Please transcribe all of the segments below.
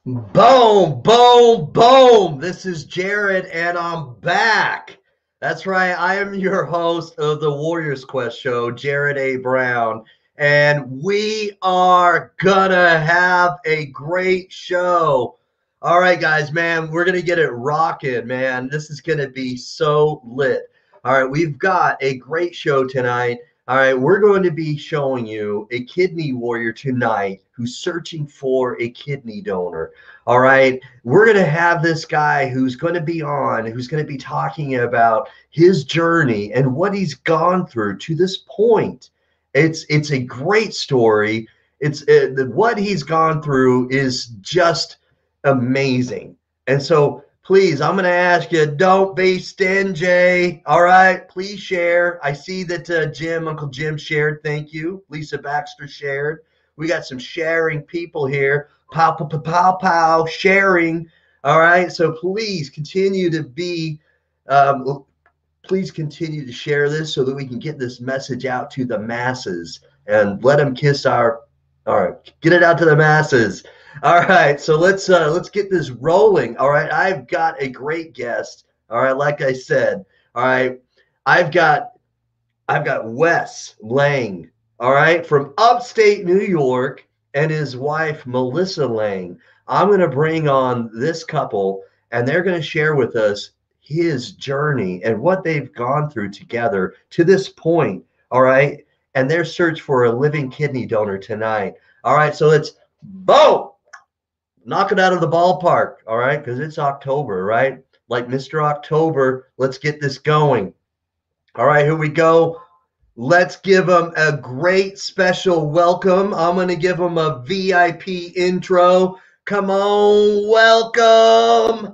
Boom, boom, boom. This is Jared, and I'm back. That's right. I am your host of the Warriors Quest show, Jared A. Brown, and we are gonna have a great show. All right, guys, man, we're gonna get it rocking, man. This is gonna be so lit. All right, we've got a great show tonight. All right, we're going to be showing you a kidney warrior tonight who's searching for a kidney donor. All right, we're going to have this guy who's going to be on, who's going to be talking about his journey and what he's gone through to this point. It's a great story. It's what he's gone through is just amazing. And so please, I'm going to ask you, don't be stingy. All right, please share. I see that Uncle Jim shared. Thank you. Lisa Baxter shared. We got some sharing people here. Pow, pow, pow, pow, pow, sharing. All right, so please continue to please continue to share this so that we can get this message out to the masses and let them kiss all right, get it out to the masses. All right, so let's get this rolling. All right, I've got a great guest. All right, like I said, all right, I've got Wes Lang, all right, from upstate New York, and his wife Melissa Lang. I'm going to bring on this couple, and they're going to share with us his journey and what they've gone through together to this point. All right, and their search for a living kidney donor tonight. All right, so let's boom. Knock it out of the ballpark, all right? Because it's October, right? Like Mr. October, let's get this going. All right, here we go. Let's give them a great special welcome. I'm going to give them a VIP intro. Come on, welcome.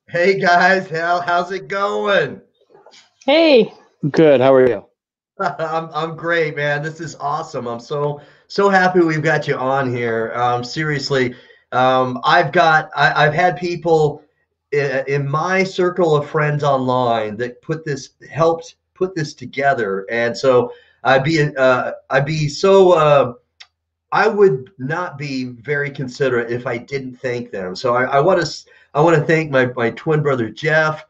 Hey guys, how's it going? Hey, good. How are you? I'm great, man. This is awesome. I'm so happy we've got you on here. Seriously, I've had people in my circle of friends online that helped put this together, and so I would not be very considerate if I didn't thank them. So I want to thank my twin brother Jeff,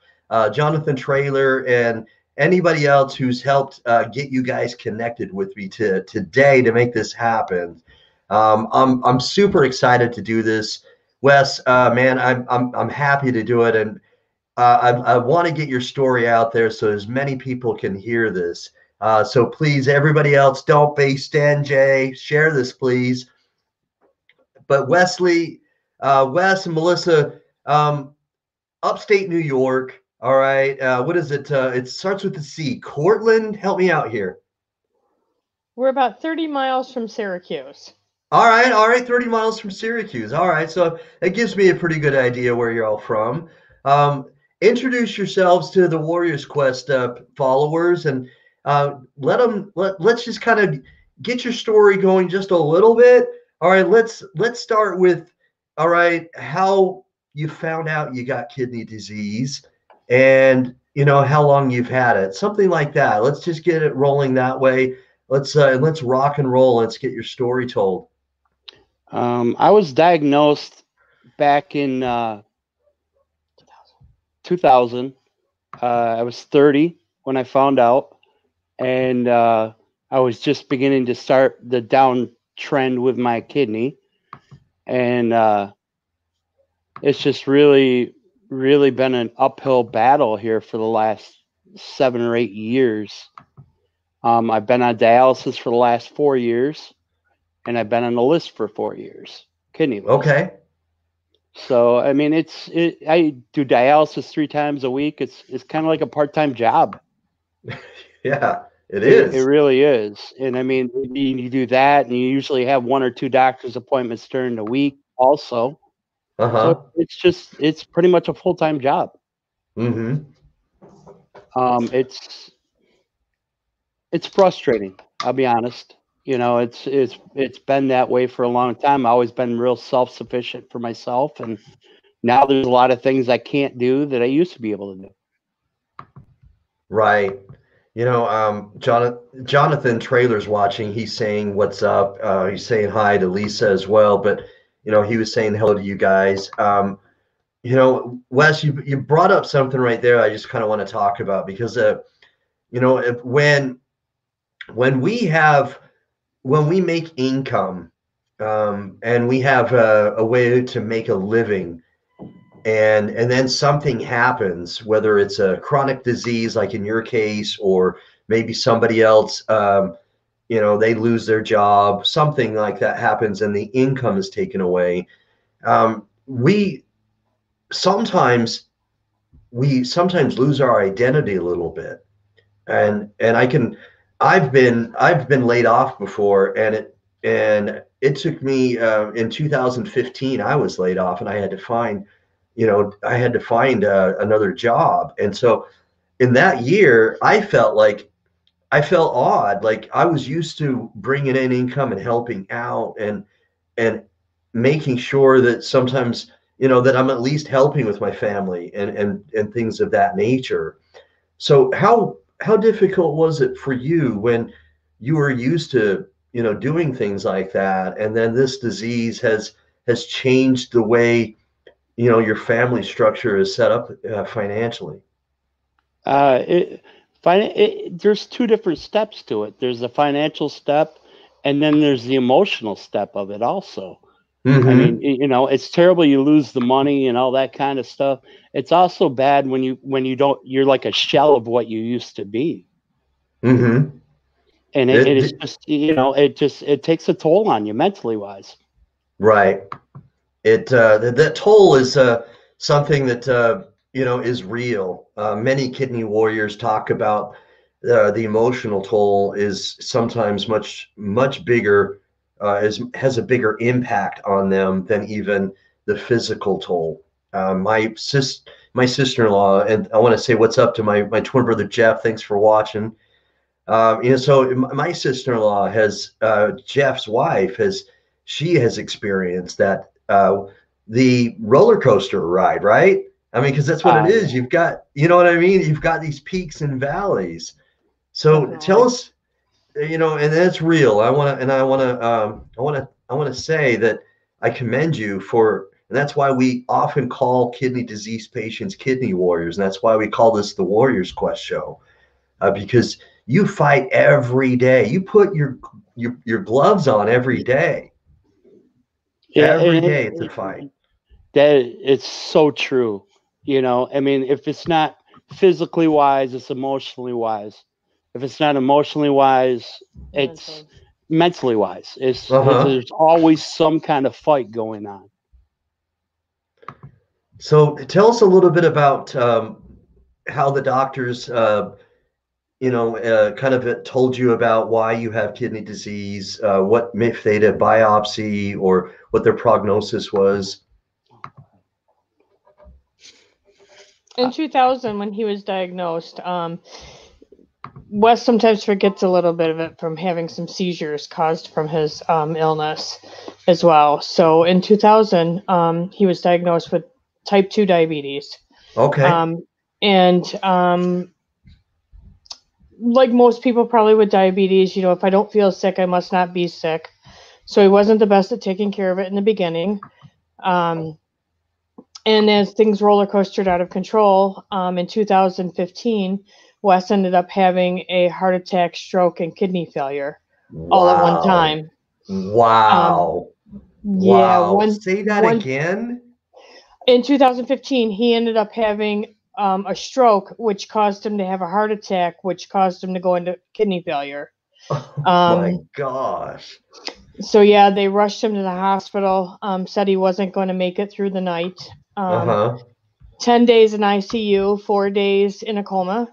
Jonathan Traylor, and anybody else who's helped get you guys connected with me today to make this happen. I'm super excited to do this, Wes. Man, I'm happy to do it, and I want to get your story out there so as many people can hear this. So please, everybody else, don't be stingy. Share this, please. But Wes and Melissa, upstate New York. All right. What is it? It starts with the C. Cortland, help me out here. We're about 30 miles from Syracuse. All right. 30 miles from Syracuse. All right. So it gives me a pretty good idea where you're all from. introduce yourselves to the Warriors Quest followers, and let's just kind of get your story going just a little bit. All right, let's start with, all right, how you found out you got kidney disease, and how long you've had it, something like that. Let's just get it rolling that way. Let's rock and roll. Let's get your story told. I was diagnosed back in 2000. I was 30 when I found out, and I was just beginning to start the downtrend with my kidney, and it's just really been an uphill battle here for the last 7 or 8 years. I've been on dialysis for the last 4 years, and I've been on the list for 4 years, kidney list. Okay. So I mean, I do dialysis 3 times a week. It's kind of like a part-time job. Yeah, it is. It really is. And I mean, you do that, and you usually have 1 or 2 doctor's appointments during the week also. So it's pretty much a full-time job. Mm-hmm. It's frustrating, I'll be honest. It's been that way for a long time. I've always been real self-sufficient for myself, and now there's a lot of things I can't do that I used to be able to do. Right. Jonathan Trailer's watching. He's saying what's up. He's saying hi to Lisa as well. But he was saying hello to you guys. Wes, you brought up something right there. I just kind of want to talk about, because when we make income, and we have a way to make a living, and then something happens, whether it's a chronic disease like in your case, or maybe somebody else, they lose their job, something like that happens, and the income is taken away. We sometimes lose our identity a little bit, and I've been laid off before, and it took me in 2015. I was laid off, and I had to find another job. And so in that year, I felt odd. Like, I was used to bringing in income and helping out, and making sure that sometimes that I'm at least helping with my family and things of that nature. So how difficult was it for you when you were used to, doing things like that, and then this disease has changed the way, your family structure is set up financially? There's 2 different steps to it. There's the financial step, and then there's the emotional step of it also. Mm-hmm. I mean, it's terrible. You lose the money and all that kind of stuff. It's also bad when you're like a shell of what you used to be. Mm-hmm. And it's just, it takes a toll on you mentally wise. Right. That toll is something that, is real. Many kidney warriors talk about the emotional toll is sometimes much, much bigger, has a bigger impact on them than even the physical toll. My sister-in-law, and I want to say what's up to my twin brother Jeff. Thanks for watching. So my sister-in-law has, Jeff's wife has experienced that, the roller coaster ride, right? I mean, because that's what it is. You've got, you know what I mean? You've got these peaks and valleys. So tell us, and that's real. I want to say that I commend you for, and that's why we often call kidney disease patients kidney warriors, and that's why we call this the Warriors Quest show, because you fight every day. You put your gloves on every day. Yeah, every day it's a fight. That it's so true. I mean, if it's not physically wise, it's emotionally wise. If it's not emotionally wise, it's mentally wise. There's always some kind of fight going on. So tell us a little bit about how the doctors, kind of told you about why you have kidney disease, what if they did a biopsy, or what their prognosis was. In 2000, when he was diagnosed, Wes sometimes forgets a little bit of it from having some seizures caused from his illness as well. So in 2000, he was diagnosed with type 2 diabetes. Okay. And like most people probably with diabetes, if I don't feel sick, I must not be sick. So he wasn't the best at taking care of it in the beginning. And as things roller coastered out of control, in 2015, Wes ended up having a heart attack, stroke, and kidney failure all at one time. Wow. Yeah. Say that again. In 2015, he ended up having a stroke, which caused him to have a heart attack, which caused him to go into kidney failure. Oh my gosh. So yeah, they rushed him to the hospital, said he wasn't going to make it through the night. 10 days in ICU, 4 days in a coma.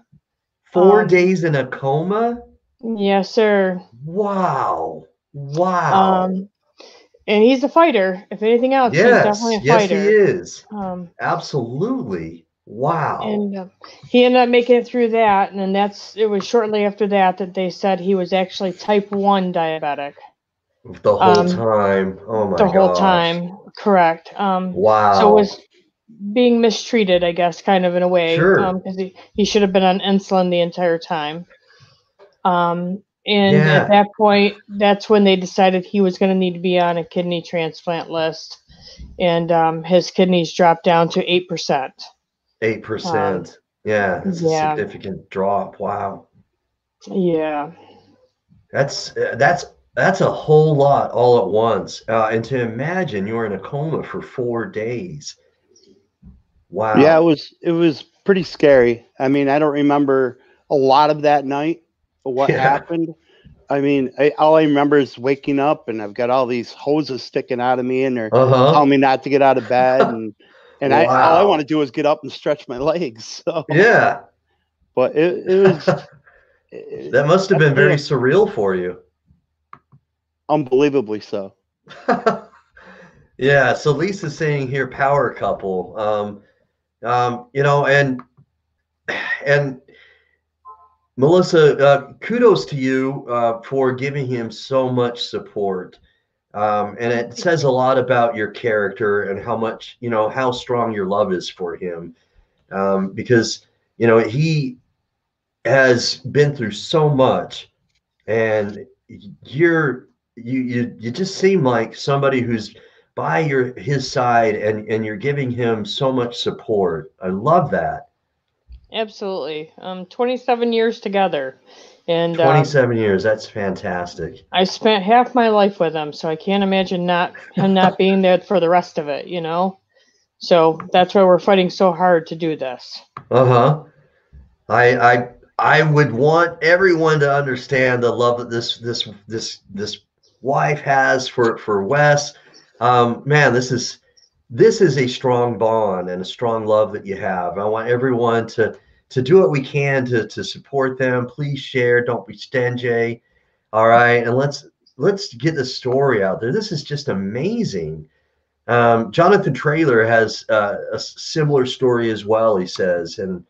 4 days in a coma? Yes, sir. Wow. And he's a fighter. If anything else, he's definitely a fighter. Yes, he is. Absolutely. Wow. And he ended up making it through that, and then it was shortly after that they said he was actually type 1 diabetic. The whole time. Oh my gosh. The whole time, correct. Wow. So it was being mistreated, I guess, kind of in a way. Sure. Because he should have been on insulin the entire time. And at that point, that's when they decided he was going to need to be on a kidney transplant list. And his kidneys dropped down to 8%. 8%. Yeah, that's a significant drop. Wow. Yeah. That's a whole lot all at once. And to imagine you're in a coma for 4 days. Wow. Yeah, it was pretty scary. I mean, I don't remember a lot of that night, what happened. I mean, all I remember is waking up and I've got all these hoses sticking out of me and they're telling me not to get out of bed. And all I want to do is get up and stretch my legs. So yeah. But it was... that must have been very surreal for you. Unbelievably so. Yeah. So Lisa's saying here, power couple. And Melissa, kudos to you for giving him so much support. And it says a lot about your character and how much, how strong your love is for him. Because, he has been through so much, and you just seem like somebody who's by his side, and you're giving him so much support. I love that. Absolutely. 27 years together. And 27 years, that's fantastic. I spent half my life with him, so I can't imagine him not being there for the rest of it, So that's why we're fighting so hard to do this. I would want everyone to understand the love that this wife has for Wes. Man, this is a strong bond and a strong love that you have. I want everyone to do what we can to support them. Please share. Don't be stingy. All right, and let's get the story out there. This is just amazing. Jonathan Traylor has a similar story as well, he says, and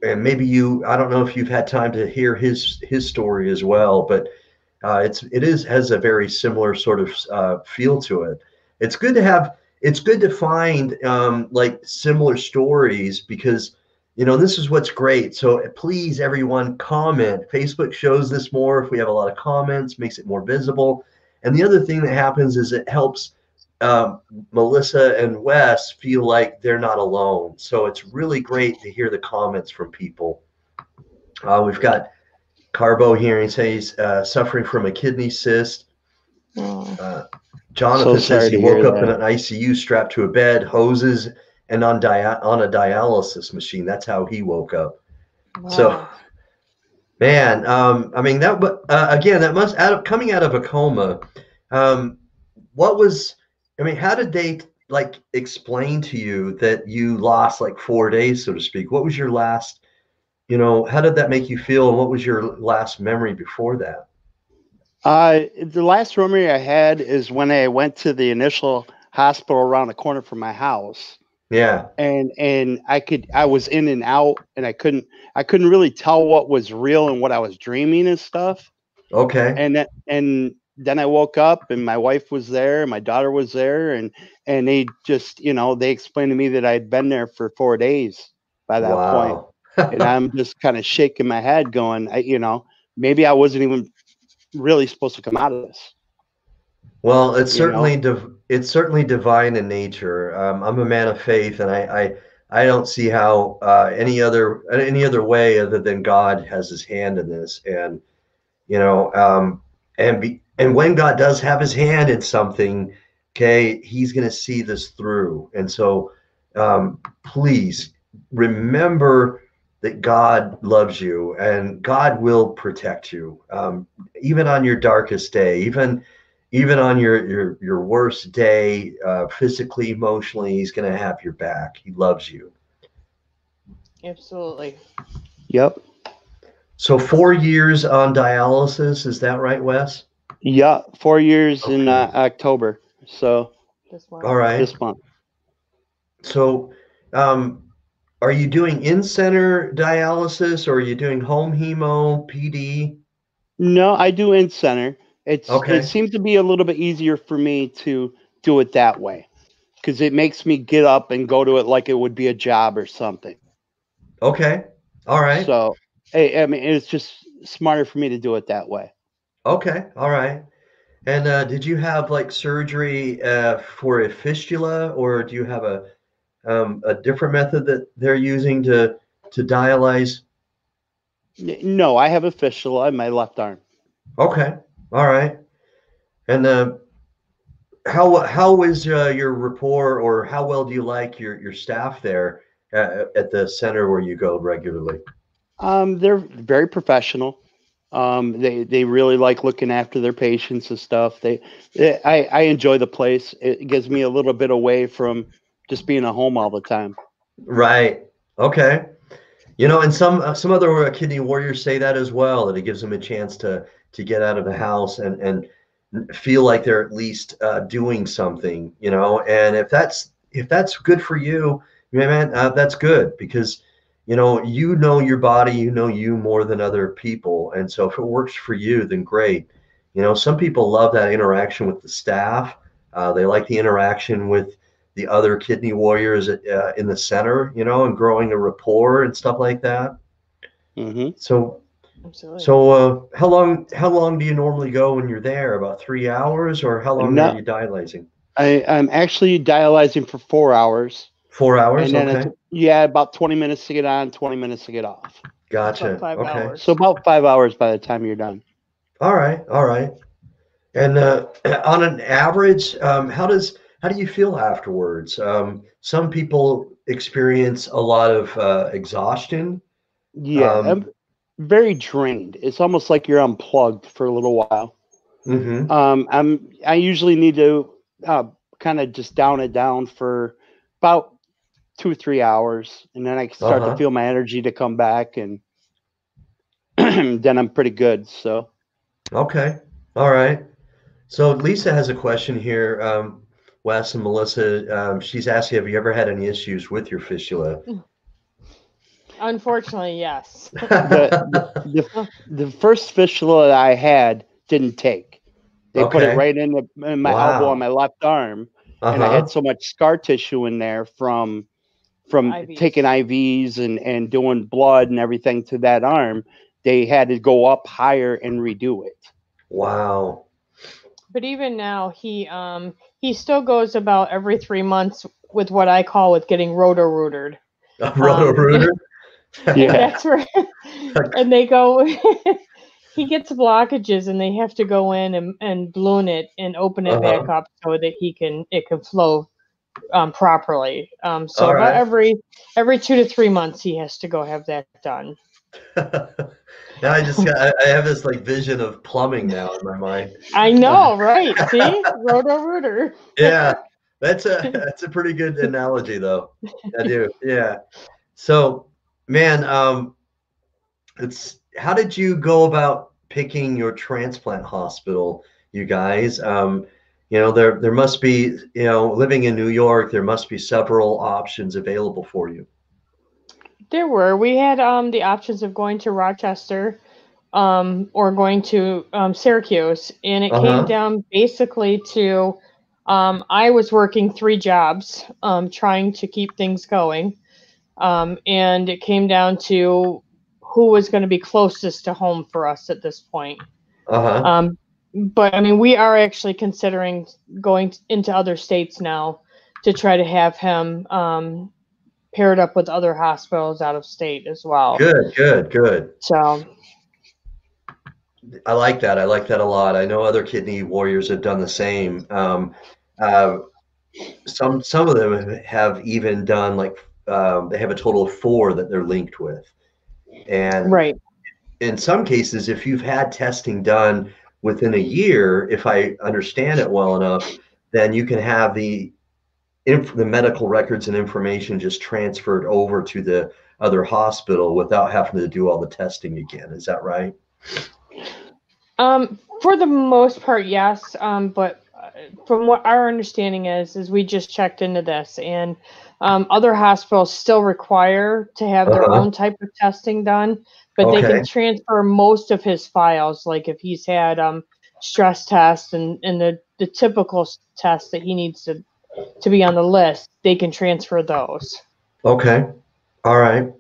maybe I don't know if you've had time to hear his story as well, but it has a very similar sort of feel to it. It's good to find like similar stories, because this is what's great. So please, everyone, comment. Facebook shows this more if we have a lot of comments, makes it more visible. And the other thing that happens is it helps Melissa and Wes feel like they're not alone. So it's really great to hear the comments from people. We've got Carbo here, and says suffering from a kidney cyst. Jonathan says he woke up in an ICU strapped to a bed, hoses, and on a dialysis machine. That's how he woke up. Wow. So, man, I mean, again, that must coming out of a coma. How did they explain to you that you lost 4 days, so to speak? What was your last, how did that make you feel? And what was your last memory before that? The last memory I had is when I went to the initial hospital around the corner from my house. Yeah. and I was in and out, and I couldn't really tell what was real and what I was dreaming and stuff. Okay. And then I woke up, and my wife was there, and my daughter was there, and they just, they explained to me that I had been there for 4 days by that point. Wow. And I'm just kind of shaking my head going, maybe I wasn't even really supposed to come out of this. Well, you know it's certainly divine in nature. I'm a man of faith, and I don't see how any other way other than God has His hand in this. And you know, and when God does have His hand in something, okay, He's going to see this through. And so, please remember that God loves you and God will protect you, even on your darkest day, even on your worst day, physically, emotionally. He's going to have your back. He loves you. Absolutely. Yep. So 4 years on dialysis, is that right, Wes? Yeah, 4 years in Okay. October. So All right. this month. So, are you doing in-center dialysis or are you doing home hemo, PD? No, I do in center. It Okay. seems to be a little bit easier for me to do it that way because it makes me get up and go to it like it would be a job or something. Okay. All right. So, I mean, it's just smarter for me to do it that way. Okay. All right. And did you have like surgery for a fistula, or do you have a different method that they're using to dialyze? No, I have a fistula in my left arm. Okay. All right. And how is your rapport, or how well do you like your staff there at the center where you go regularly? They're very professional. They really like looking after their patients and stuff. I enjoy the place. It gives me a little bit away from just being at home all the time. Right. Okay. And some other kidney warriors say that as well, that it gives them a chance to get out of the house and feel like they're at least doing something. And if that's good for you, man, that's good because you know your body, you more than other people, and so if it works for you, then great. Some people love that interaction with the staff. They like the interaction with the other kidney warriors in the center, and growing a rapport and stuff like that. Hmm. So, Absolutely. so how long do you normally go when you're there? About 3 hours, or how long are No, you dialyzing? I'm actually dialyzing for 4 hours, 4 hours? and then it's Okay, about 20 minutes to get on, 20 minutes to get off. It's about gotcha. five Okay, hours. So about 5 hours by the time you're done. all right, all right. And on an average, how do you feel afterwards? Some people experience a lot of exhaustion. Yeah, I'm Um, very drained. It's almost like you're unplugged for a little while. mhm. I usually need to kind of just down it down for about 2 or 3 hours, and then I start to Uh-huh. feel my energy to come back, and then I'm pretty good. So Okay. All right. So Lisa has a question here. Wes and Melissa, she's asking, have you ever had any issues with your fistula? Unfortunately, yes. the the the, the first fistula that I had didn't take. They put it Okay. right in my elbow on Wow. my left arm, and I had Uh-huh. so much scar tissue in there from taking IVs. IVs and doing blood and everything to that arm. They had to go up higher and redo it. Wow. But even now, he still goes about every 3 months with what I call with getting roto-rootered. Roto-Rooter? Yeah. That's where, and they go. He gets blockages, and they have to go in and balloon it and open it back Uh-huh. up so that it can flow properly. So All about right. every 2 to 3 months, he has to go have that done. Now I have this like vision of plumbing now in my mind. I know, right? See, roto-rooter. Yeah, that's a pretty good analogy though. I do. Yeah. So, man, it's how did you go about picking your transplant hospital, you guys? there must be, living in New York, there must be several options available for you. There were. We had the options of going to Rochester or going to Syracuse, and it came down basically to I was working 3 jobs trying to keep things going, and it came down to who was going to be closest to home for us at this point. But I mean, we are actually considering going into other states now to try to have him paired up with other hospitals out of state as well. Good. So I like that. I like that a lot. I know other kidney warriors have done the same. Some of them have even done like they have a total of 4 that they're linked with, and right. In some cases, if you've had testing done within a year, if I understand it well enough, then you can have the medical records and information just transferred over to the other hospital without having to do all the testing again. Is that right? For the most part, yes. But from what our understanding is we just checked into this, and other hospitals still require to have their own type of testing done, but they can transfer most of his files, like if he's had stress tests and the typical tests that he needs to be on the list, they can transfer those. Okay. All right.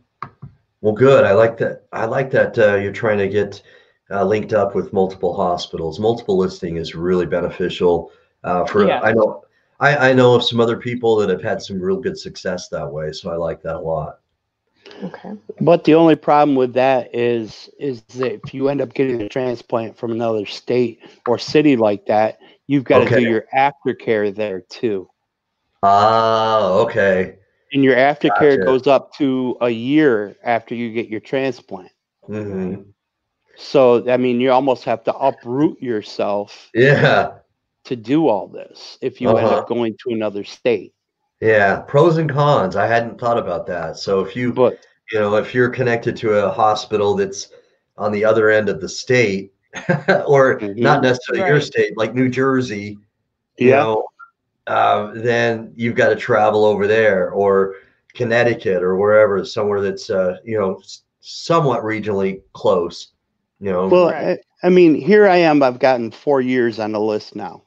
Well, good. I like that. You're trying to get linked up with multiple hospitals. Multiple listing is really beneficial. I know of some other people that have had some real good success that way, so I like that a lot. Okay. But the only problem with that is that if you end up getting a transplant from another state or city like that, you've got to do your aftercare there too. Okay. And your aftercare goes up to a year after you get your transplant. Mm-hmm. So, I mean, you almost have to uproot yourself to do all this if you end up going to another state. Yeah, pros and cons. I hadn't thought about that. So if if you're connected to a hospital that's on the other end of the state, or not necessarily your state, like New Jersey, then you've got to travel over there, or Connecticut, or wherever, somewhere that's somewhat regionally close. Well, I mean, here I am. I've gotten 4 years on the list now.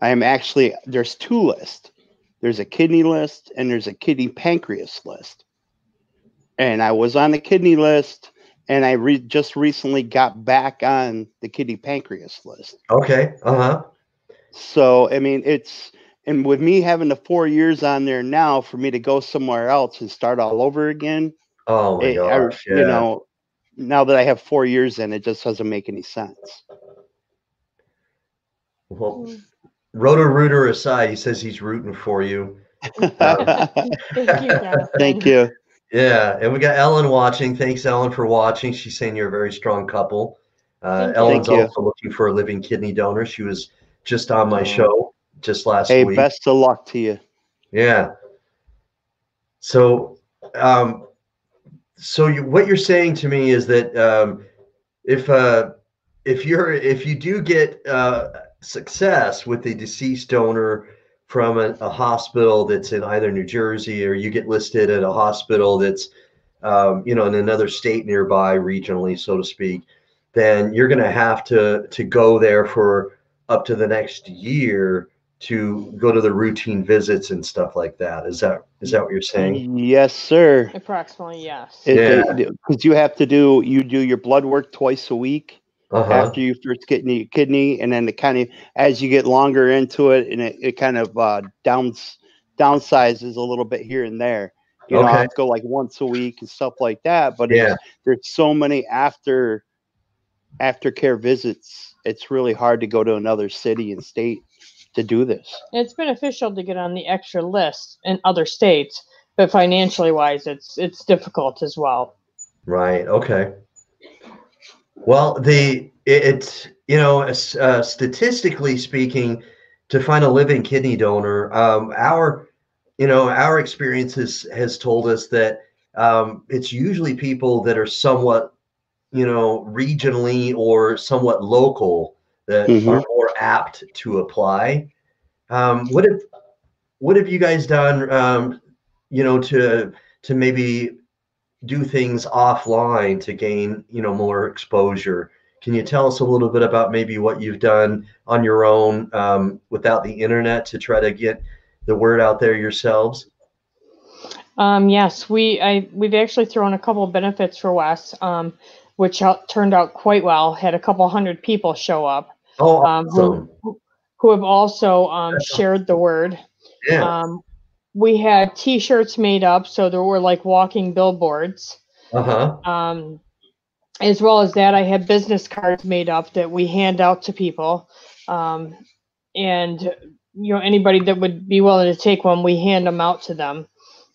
I am actually, there's 2 lists. There's a kidney list and there's a kidney pancreas list. And I was on the kidney list, and I just recently got back on the kidney pancreas list. Okay. So, I mean, and with me having the 4 years on there now, for me to go somewhere else and start all over again. Oh my gosh. Now that I have 4 years in, it just doesn't make any sense. Well, Roto-Rooter aside, he says he's rooting for you. Thank you. Yeah, and we got Ellen watching. Thanks, Ellen, for watching. She's saying you're a very strong couple. Ellen's also looking for a living kidney donor. She was just on my show just last week. Hey, best of luck to you. Yeah. So, what you're saying to me is that if you do get success with a deceased donor from a hospital that's in either New Jersey, or you get listed at a hospital that's in another state nearby, regionally, so to speak, then you're going to have to go there for up to the next year to go to the routine visits and stuff like that. Is that what you're saying? Yes, sir. Approximately, yes. Because you do your blood work twice a week after you first get your kidney, and then as you get longer into it, and it kind of downsizes a little bit here and there. I have to go like once a week and stuff like that. But there's so many aftercare visits. It's really hard to go to another city and state to do this. It's beneficial to get on the extra list in other states, but financially wise, it's difficult as well. Right. Okay. Well, statistically speaking, to find a living kidney donor, our experience has told us that it's usually people that are somewhat, regionally or somewhat local that are more apt to apply. What have you guys done, you know, to maybe do things offline to gain, you know, more exposure? Can you tell us a little bit about maybe what you've done on your own without the internet to try to get the word out there yourselves? Yes, we've actually thrown a couple of benefits for Wes, which turned out quite well. Had a couple hundred people show up, Oh, who awesome. have also shared the word. Yeah. We had T-shirts made up, so there were like walking billboards. Uh-huh. As well as that, I had business cards made up that we hand out to people, and you know, anybody that would be willing to take one, we hand them out to them.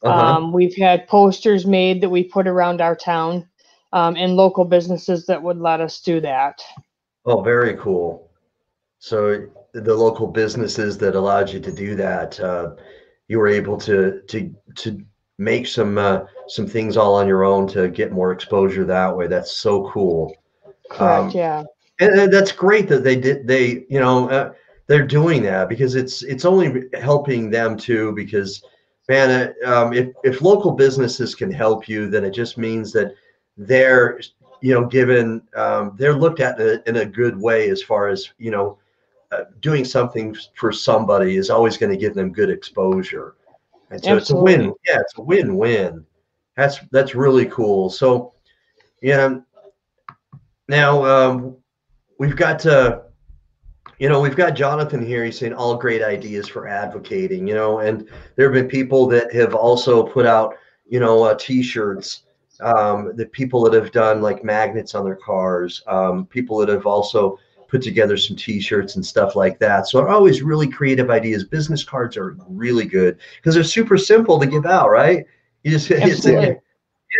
Uh-huh. We've had posters made that we put around our town, and local businesses that would let us do that. Oh, very cool. So the local businesses that allowed you to do that, you were able to make some things all on your own to get more exposure that way. That's so cool. Correct, Um, yeah. and that's great that you know, they're doing that because it's only helping them too. Because man, if local businesses can help you, then it just means that they're, you know, given, they're looked at in a good way as far as, you know, doing something for somebody is always going to give them good exposure. And so it's a win. Absolutely. Yeah, it's a win-win. That's really cool. So, you know, now we've got you know, we've got Jonathan here. He's saying all great ideas for advocating, you know, and there have been people that have also put out, you know, t-shirts, the people that have done like magnets on their cars, people that have also put together some t-shirts and stuff like that. So always really creative ideas. Business cards are really good because they're super simple to give out, right? You just, Absolutely.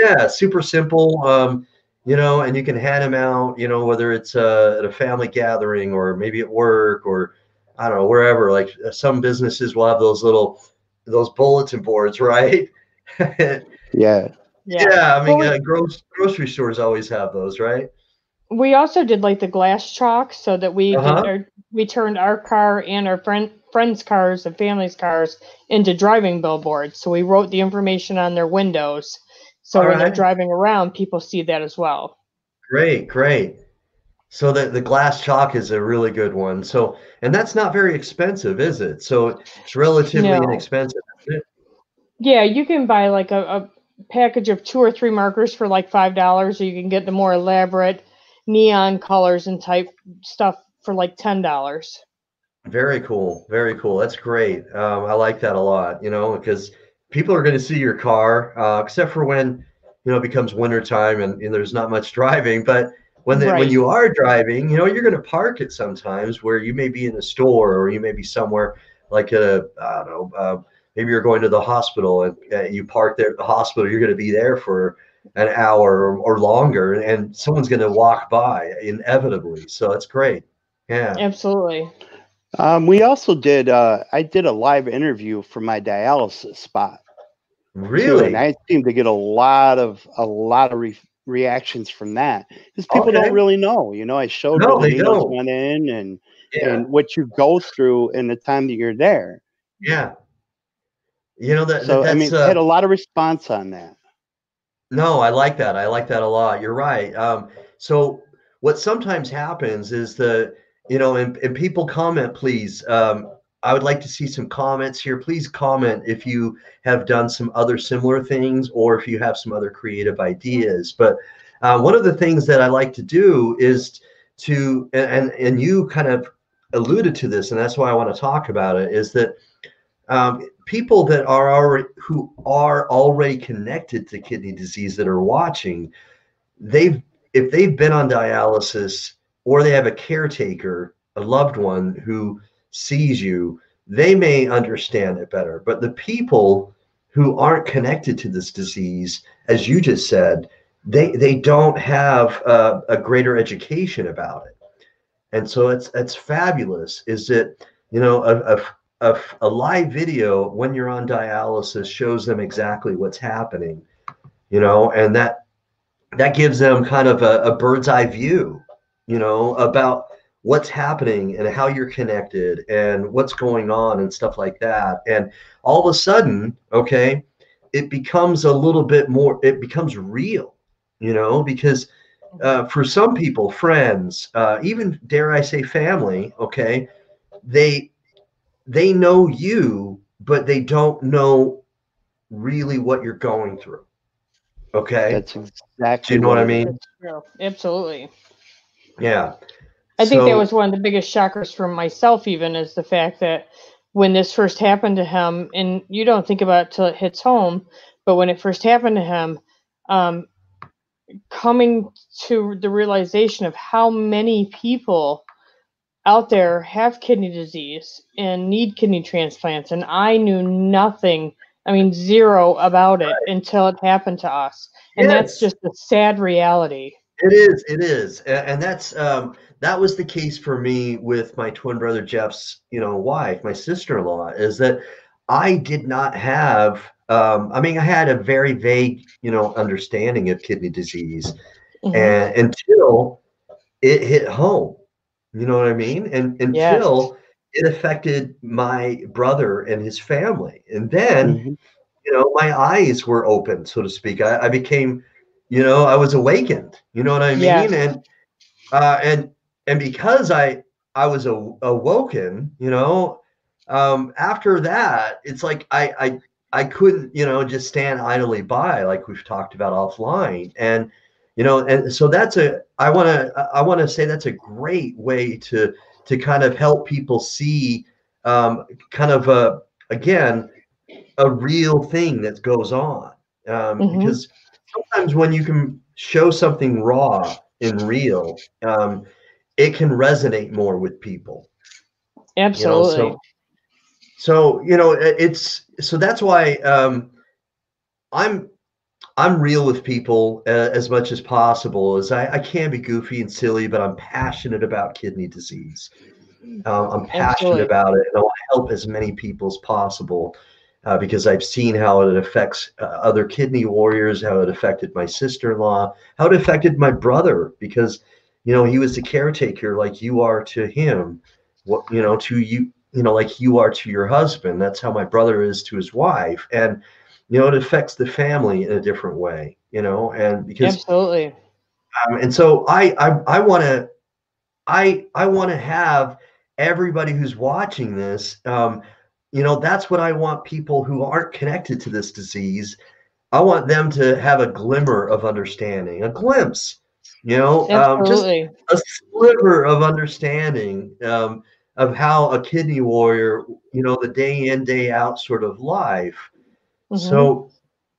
yeah, super simple. You know, and you can hand them out, you know, whether it's at a family gathering or maybe at work or I don't know, wherever. Like some businesses will have those bulletin boards, right? Yeah. Yeah. Yeah, I Well, mean, grocery stores always have those, right? we also did like the glass chalk so that Uh-huh. we turned our car and our friends' cars and families' cars into driving billboards. So we wrote the information on their windows. So All when they're right. driving around, people see that as well. Great, great. So the glass chalk is a really good one. So, and that's not very expensive, is it? So it's relatively No. inexpensive, isn't it? Yeah, you can buy like a package of 2 or 3 markers for like $5, or you can get the more elaborate neon colors and type stuff for like $10. Very cool. Very cool. That's great. I like that a lot, you know, because people are going to see your car, except for when, you know, it becomes wintertime and there's not much driving. But when Right. you are driving, you know, you're going to park it sometimes where you may be in a store or you may be somewhere like I don't know, maybe you're going to the hospital and you park there at the hospital. You're going to be there for an hour or longer, and someone's going to walk by inevitably. So that's great. Yeah. Absolutely. We also did. I did a live interview for my dialysis spot too, and Really? I seemed to get a lot of reactions from that because people don't Okay. really know. You know, I showed where No, the they needles don't. went in Yeah, and what you go through in the time that you're there. yeah. You know So I that's mean, had a lot of response on that. no, I like that. I like that a lot. You're right. So what sometimes happens is you know, and people comment, please. I would like to see some comments here. Please comment if you have done some other similar things or if you have some other creative ideas. But one of the things that I like to do is and you kind of alluded to this, and that's why I want to talk about it, is that people that are already who are already connected to kidney disease that are watching, they've if they've been on dialysis or they have a caretaker, a loved one who sees you, they may understand it better. But the people who aren't connected to this disease, as you just said, they don't have a greater education about it. And so it's fabulous. Is that, you know, a live video when you're on dialysis shows them exactly what's happening, you know, and that gives them kind of a bird's eye view, you know, about what's happening and how you're connected and what's going on and stuff like that. And all of a sudden, okay, it becomes a little bit more, it becomes real, because for some people, friends, even dare I say family, okay, they know you, but they don't know really what you're going through. Okay. That's exactly Do you know what I it is. mean? That's true. Absolutely. Yeah. I think that So was one of the biggest shockers for myself, even, is the fact that when this first happened to him, and you don't think about it till it hits home, but when it first happened to him, um, coming to the realization of how many people out there have kidney disease and need kidney transplants, and I knew nothing, I mean zero, about it until it happened to us. And that's yes, just a sad reality. it is. And that's that was the case for me with my twin brother Jeff's, wife, my sister-in-law, is that I did not have I mean, I had a very vague, understanding of kidney disease, Mm-hmm. and until it hit home. You know what I mean? And Yes. until it affected my brother and his family. And then, Mhm. my eyes were open, so to speak. I became, I was awakened. You know what I Yes. mean? Uh, and and because I was awoken, after that, it's like I couldn't, just stand idly by, like we've talked about offline. And so I want to say that's a great way to kind of help people see kind of again a real thing that goes on, Mm-hmm. because sometimes when you can show something raw and real, it can resonate more with people, you know Absolutely. so it's so that's why i'm I'm real with people as much as possible. As I can be goofy and silly, but I'm passionate about kidney disease. I'm passionate Absolutely. about it, and I want to help as many people as possible, because I've seen how it affects other kidney warriors, how it affected my sister-in-law, how it affected my brother, because he was the caretaker, like you are to him, what to you, like you are to your husband. That's how my brother is to his wife, and it affects the family in a different way, and because Absolutely. and so I want to I want to have everybody who's watching this, that's what I want people who aren't connected to this disease. I want them to have a glimmer of understanding, a glimpse, just Absolutely. a sliver of understanding, of how a kidney warrior, the day in, day out sort of life. Mm-hmm. So,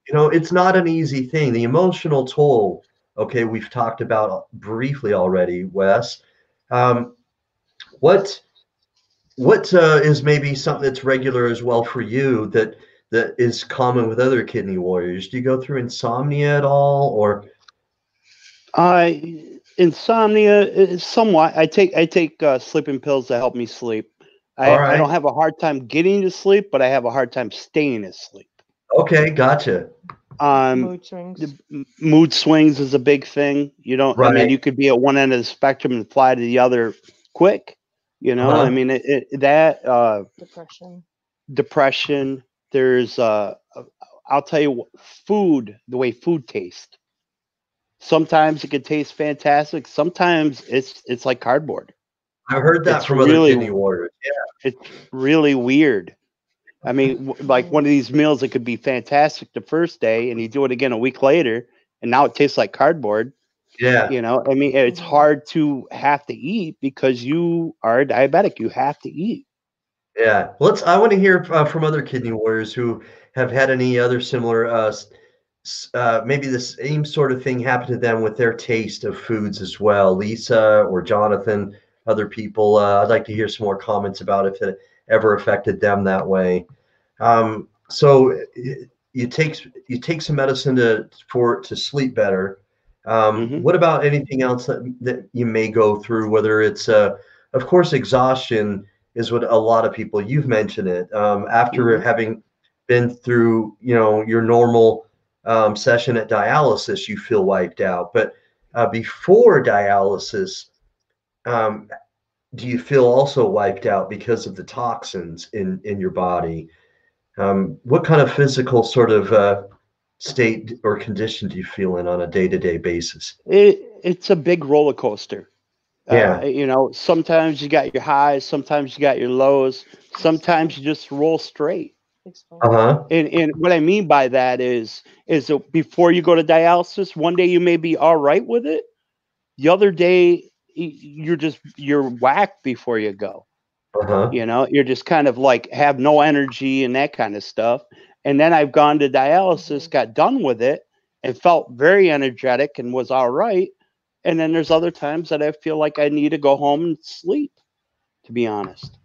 it's not an easy thing. The emotional toll, okay, we've talked about briefly already, Wes. Um, what is maybe something that's regular as well for you that is common with other kidney warriors? Do you go through insomnia at all, or Insomnia is somewhat. I take sleeping pills to help me sleep. all I don't right? have a hard time getting to sleep, but I have a hard time staying asleep. Okay, gotcha. Um, Mood swings. Mood swings is a big thing. You don't. I mean, Right. you could be at one end of the spectrum and fly to the other quick. I Uh-huh. mean, that Depression. depression. There's I'll tell you what, food. The way food tastes. Sometimes it can taste fantastic. Sometimes it's like cardboard. I've heard that It's from other really kidney warriors. it's really weird. I mean, like Mm-hmm. one of these meals that could be fantastic the first day, and you do it again a week later, and now it tastes like cardboard. Yeah. I mean, it's Mm-hmm. hard to have to eat because you are diabetic. You have to eat. Yeah. I want to hear from other kidney warriors who have had any other similar, maybe the same sort of thing happen to them with their taste of foods as well. Lisa or Jonathan, other people. I'd like to hear some more comments about if it ever affected them that way. So you take some medicine to sleep better. Hmm. What about anything else that you may go through? Whether it's of course, exhaustion is what a lot of people, you've mentioned it, after Hmm. having been through your normal session at dialysis, you feel wiped out. But before dialysis, um, do you feel also wiped out because of the toxins in your body? What kind of physical sort of state or condition do you feel in on a day-to-day basis? It's a big roller coaster. Yeah. Sometimes you got your highs, sometimes you got your lows, sometimes you just roll straight. Uh-huh. And what I mean by that is that before you go to dialysis, one day you may be all right with it. The other day you're whacked before you go. Uh-huh. You're just kind of like have no energy and that kind of stuff. And then I've gone to dialysis, got done with it, and felt very energetic and was all right. And then there's other times that I feel like I need to go home and sleep, to be honest.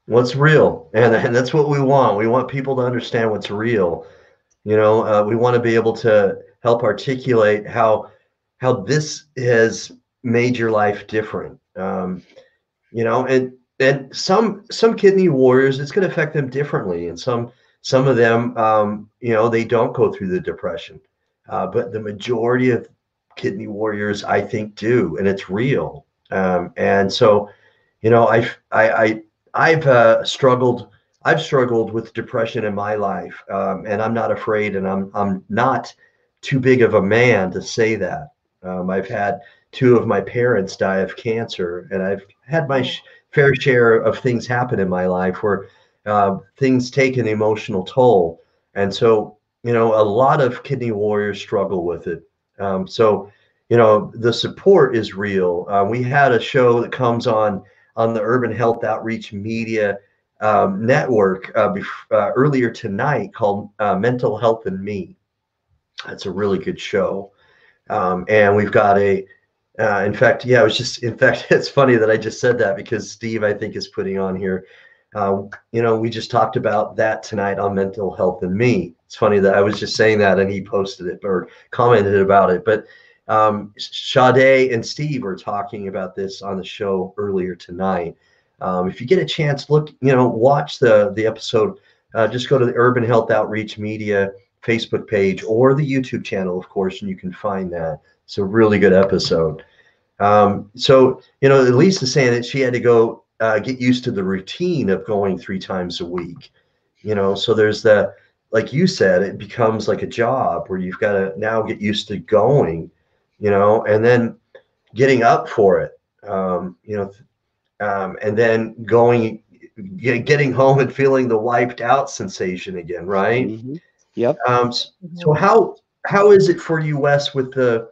What's real, and that's what we want. We want people to understand what's real. We want to be able to help articulate how this has made your life different. And some kidney warriors, it's going to affect them differently, and some of them, they don't go through the depression, but the majority of kidney warriors, I think, do, and it's real. And so, I've struggled. I've struggled with depression in my life, and I'm not afraid, and I'm not too big of a man to say that. I've had two of my parents die of cancer, and I've had my fair share of things happen in my life where things take an emotional toll, and so a lot of kidney warriors struggle with it. The support is real. We had a show that comes on the Urban Health Outreach Media network earlier tonight called Mental Health and Me. That's a really good show. And we've got in fact, it's funny that I just said that because Steve, I think, is putting on here. We just talked about that tonight on Mental Health and Me. It's funny that I was just saying that and he posted it or commented about it. But Sade and Steve were talking about this on the show earlier tonight. If you get a chance, watch the episode. Just go to the Urban Health Outreach Media Facebook page or the YouTube channel, of course, and you can find that. It's a really good episode. Lisa's saying that she had to go get used to the routine of going 3 times a week. So there's like you said, it becomes like a job where you've got to now get used to going, and then getting up for it, and then getting home and feeling the wiped out sensation again, right? Mm-hmm. Yep. So how is it for you, Wes, with the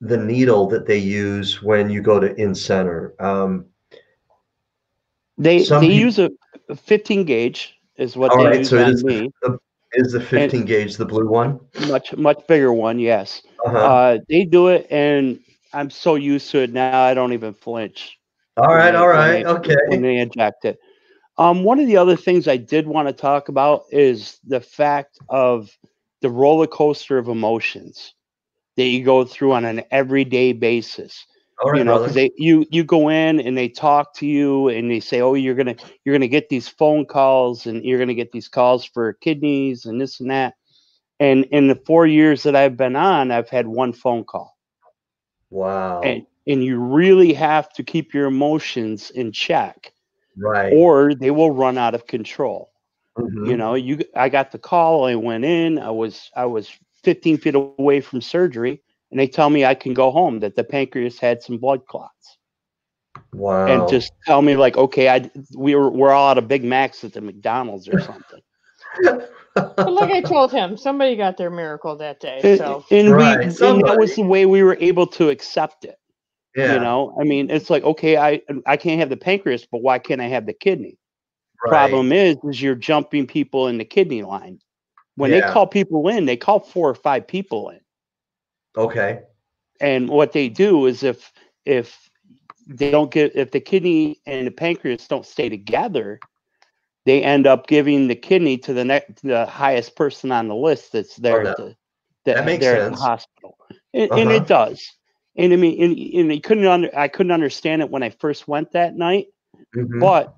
needle that they use when you go to in-center? They use a 15 gauge is what they use on me. Is the 15 gauge the blue one? Much bigger one, yes. They do it, and I'm so used to it now, I don't even flinch. All right, okay. When they inject it. One of the other things I did want to talk about is the fact of the roller coaster of emotions that you go through on an everyday basis. All right, because you go in and they talk to you and they say, oh, you're gonna get these phone calls and you're gonna get these calls for kidneys and this and that. And in the 4 years that I've been on, I've had one phone call. Wow. And you really have to keep your emotions in check. Right. Or they will run out of control. Mm-hmm. I got the call, I went in, I was 15 feet away from surgery, and they tell me I can go home, that the pancreas had some blood clots. Wow. And just tell me like, okay, we're all out of Big Macs at the McDonald's or something. But like I told him, somebody got their miracle that day. And that was the way we were able to accept it. Yeah. I mean, it's like, okay, I can't have the pancreas, but why can't I have the kidney? Right. Problem is you're jumping people in the kidney line. When they call people in, they call 4 or 5 people in. Okay. And what they do is if the kidney and the pancreas don't stay together, they end up giving the kidney to the highest person on the list that's there that makes there sense. at the hospital. And it does. And I mean, and I couldn't understand it when I first went that night. Mm-hmm. But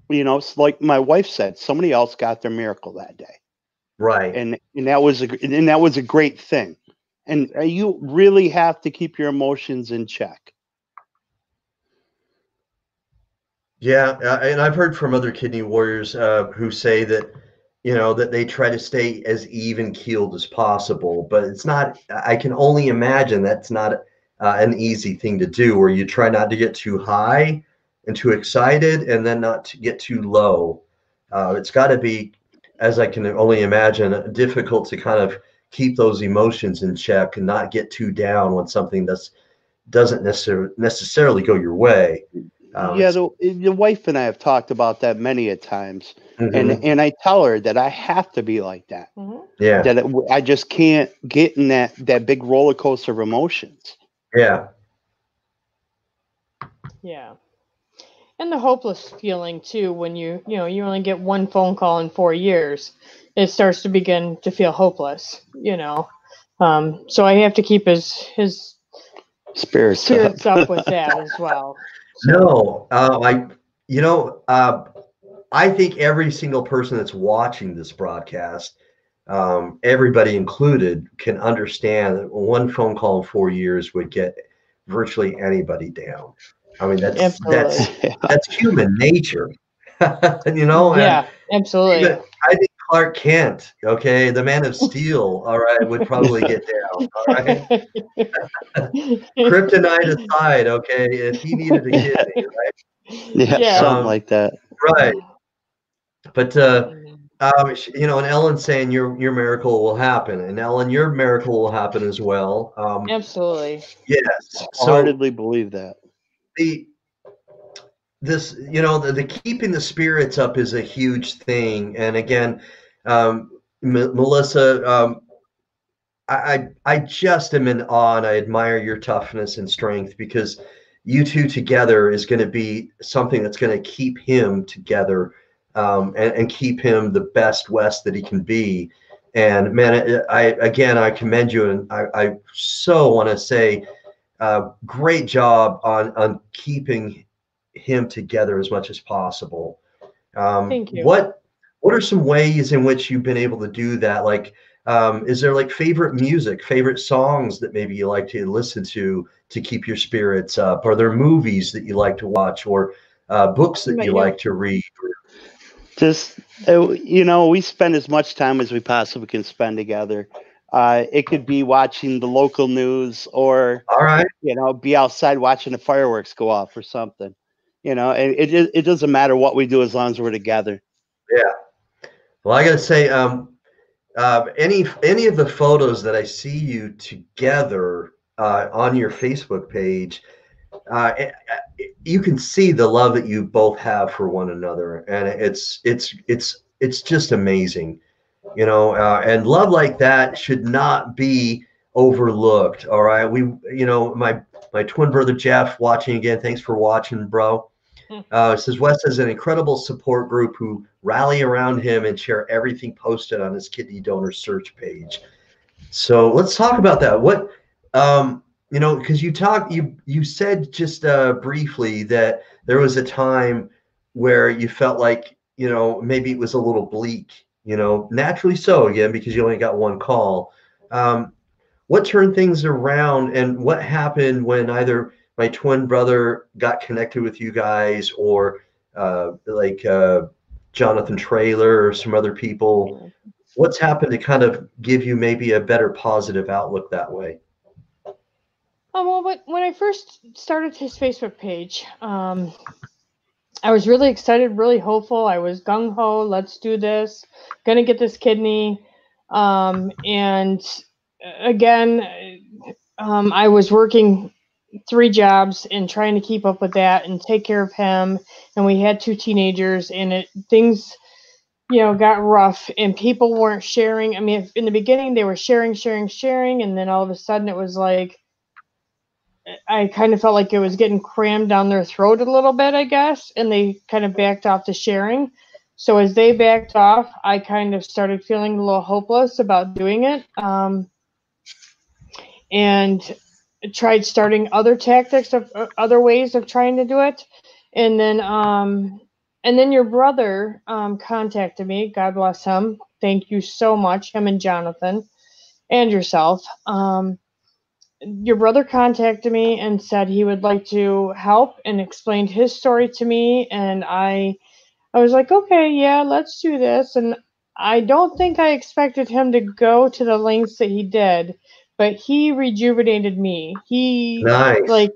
it's like my wife said, somebody else got their miracle that day. Right. And that was a great thing. And you really have to keep your emotions in check. Yeah, and I've heard from other kidney warriors who say that, that they try to stay as even keeled as possible, but it's not. I can only imagine that's not an easy thing to do, where you try not to get too high and too excited, and then not to get too low. It's got to be, as I can only imagine, difficult to kind of keep those emotions in check and not get too down when something doesn't necessarily go your way. Yeah, the wife and I have talked about that many a times, Mhm. and I tell her that I have to be like that. Yeah, That I just can't get in that big roller coaster of emotions. yeah, Yeah. And the hopeless feeling too, when you only get one phone call in 4 years, it starts to begin to feel hopeless, So I have to keep his Spirits up with that as well. So, no, I think every single person that's watching this broadcast, everybody included, can understand that one phone call in 4 years would get virtually anybody down. I mean, that's absolutely. that's human nature, and Yeah, absolutely. even I think Clark Kent, okay, the Man of Steel, all right, would probably get down, all right. Kryptonite aside, okay, if he needed a kidney, Yeah, Yeah. something like that. right? But and Ellen's saying your miracle will happen, and Ellen, your miracle will happen as well. Absolutely. Yes. So Wholeheartedly believe that. the this the keeping the spirits up is a huge thing, and again, Melissa, I just am in awe, and I admire your toughness and strength, because you two together is going to be something that's going to keep him together, and keep him the best Wes that he can be. And man, I commend you, and I so want to say, great job on keeping him together as much as possible. Thank you. What are some ways in which you've been able to do that? Like, is there like favorite music, favorite songs that maybe you like to listen to keep your spirits up? Are there movies that you like to watch, or books that you like to read? Just we spend as much time as we possibly can spend together. It could be watching the local news, or All right. be outside watching the fireworks go off or something. It doesn't matter what we do as long as we're together. Yeah. Well, I got to say, any of the photos that I see you together on your Facebook page, you can see the love that you both have for one another, and it's just amazing, and love like that should not be overlooked. All right, my twin brother Jeff, watching again. Thanks for watching, bro. It says Wes has an incredible support group who rally around him and share everything posted on his kidney donor search page. So let's talk about that. What, because you said just briefly that there was a time where you felt like, maybe it was a little bleak, naturally so, again, because you only got one call. What turned things around, and what happened when either my twin brother got connected with you guys, or Jonathan Traylor or some other people? What's happened to kind of give you maybe a better positive outlook that way? Well, when I first started his Facebook page, I was really excited, really hopeful. I was gung ho. Let's do this. Gonna get this kidney. And again, I was working 3 jobs and trying to keep up with that and take care of him. And we had 2 teenagers, and things, got rough, and people weren't sharing. I mean, in the beginning they were sharing, and then all of a sudden it was like, I kind of felt like it was getting crammed down their throat a little bit, I guess, and they kind of backed off the sharing. So as they backed off, I kind of started feeling a little hopeless about doing it, and tried starting other tactics of other ways of trying to do it. And then your brother contacted me. God bless him. Thank you so much, him and Jonathan. and yourself. Your brother contacted me and said he would like to help and explained his story to me, and I was like, okay, yeah, let's do this. And I don't think I expected him to go to the lengths that he did, but he rejuvenated me. Nice.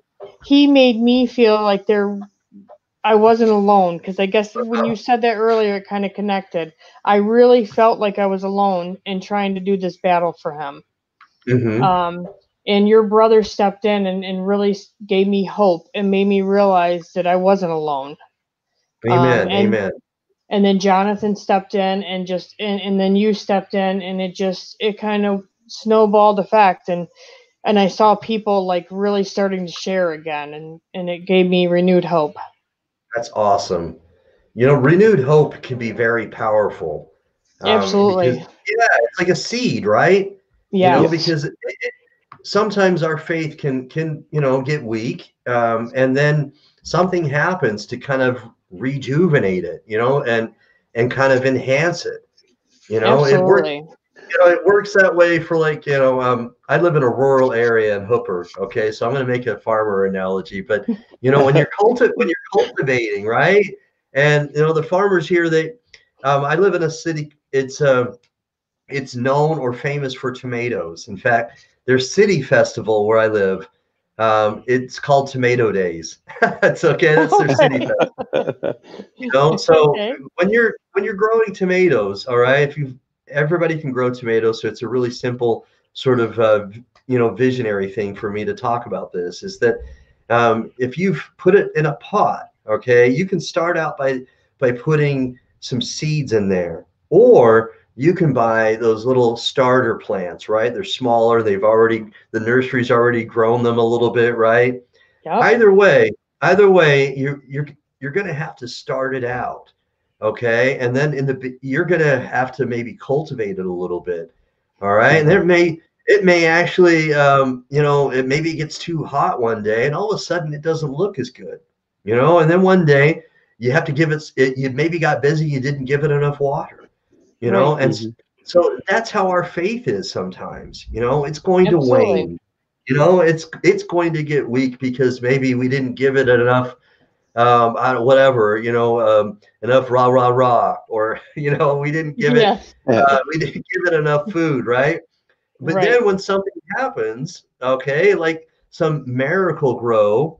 He made me feel like I wasn't alone, because I guess when you said that earlier, it kind of connected. I really felt like I was alone in trying to do this battle for him. Mm-hmm. And your brother stepped in and really gave me hope and made me realize that I wasn't alone. Amen. Amen. And then Jonathan stepped in and then you stepped in, and it kind of snowballed effect. And I saw people like really starting to share again, and it gave me renewed hope. That's awesome. You know, renewed hope can be very powerful. Absolutely. Because, it's like a seed, right? Yeah. You know, because sometimes our faith can get weak, and then something happens to kind of rejuvenate it, and kind of enhance it. Absolutely. It works that way for, like, I live in a rural area in Hooper. Okay, so I'm going to make a farmer analogy, but when you're cultivating, right? And the farmers here, I live in a city. It's known or famous for tomatoes. In fact, there's City Festival where I live. It's called Tomato Days. It's okay. That's their city festival. So Okay. when you're growing tomatoes, all right, everybody can grow tomatoes, so it's a really simple sort of visionary thing for me to talk about this, is that if you've put it in a pot, okay, you can start out by putting some seeds in there, or you can buy those little starter plants, right? They're smaller. The nursery's already grown them a little bit, right? Yep. Either way, you're going to have to start it out, okay? And then you're going to have to maybe cultivate it a little bit, all right? And it may actually, maybe it gets too hot one day, and all of a sudden it doesn't look as good, and then one day you have to give you maybe got busy, you didn't give it enough water. Right. And so that's how our faith is sometimes. It's going to wane. It's going to get weak because maybe we didn't give it enough, whatever, enough rah rah rah, or we didn't give we didn't give it enough food, right? But then when something happens, okay, like some miracle grow,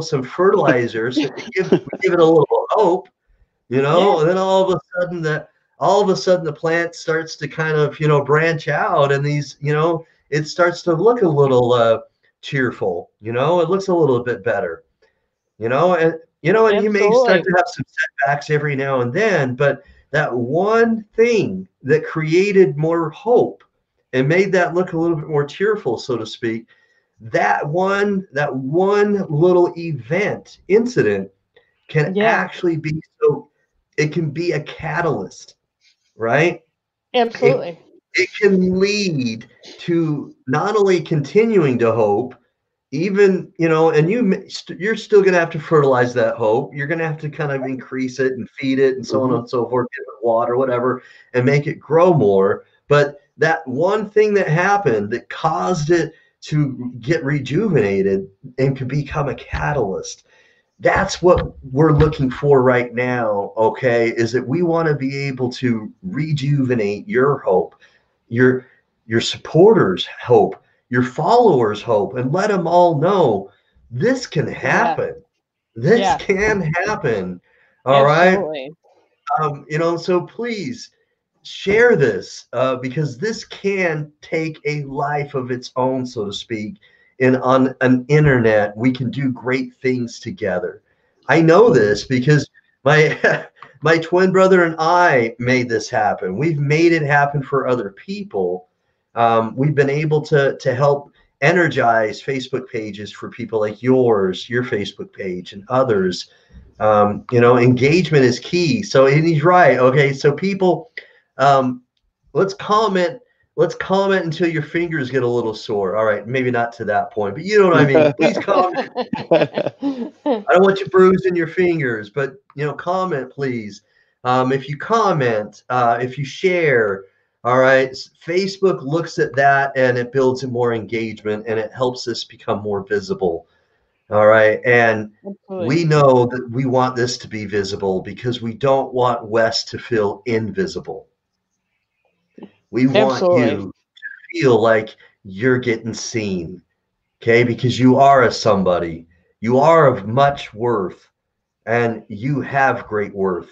some fertilizers, we give it a little hope, and then all of a sudden the plant starts to kind of branch out, and it starts to look a little cheerful, it looks a little bit better, and you may start to have some setbacks every now and then, but that one thing that created more hope and made that look a little bit more cheerful, so to speak, that one little incident can actually be it can be a catalyst, right? Absolutely. It can lead to not only continuing to hope, even, and you're still going to have to fertilize that hope. You're going to have to kind of increase it and feed it and so on and so forth, give it water, whatever, and make it grow more. But that one thing that happened that caused it to get rejuvenated and could become a catalyst, that's what we're looking for right now, okay, is that we want to be able to rejuvenate your hope, your supporters' hope, your followers' hope, and let them all know this can happen. This can happen. All Absolutely. right. So please share this, because this can take a life of its own, so to speak. And on an internet, we can do great things together. I know this because my my twin brother and I made this happen. We've made it happen for other people. We've been able to help energize Facebook pages for people like yours, your Facebook page, and others. Engagement is key. So, and he's right. Okay, so people, let's comment until your fingers get a little sore. All right, maybe not to that point, but you know what I mean. Please comment. I don't want you bruising your fingers, but comment, please. If you comment, if you share, All right. Facebook looks at that and it builds more engagement and it helps us become more visible. All right. And Absolutely. we know that we want this to be visible because we don't want Wes to feel invisible. We want Absolutely. you to feel like you're getting seen. Okay. Because you are a somebody. You are of much worth and you have great worth.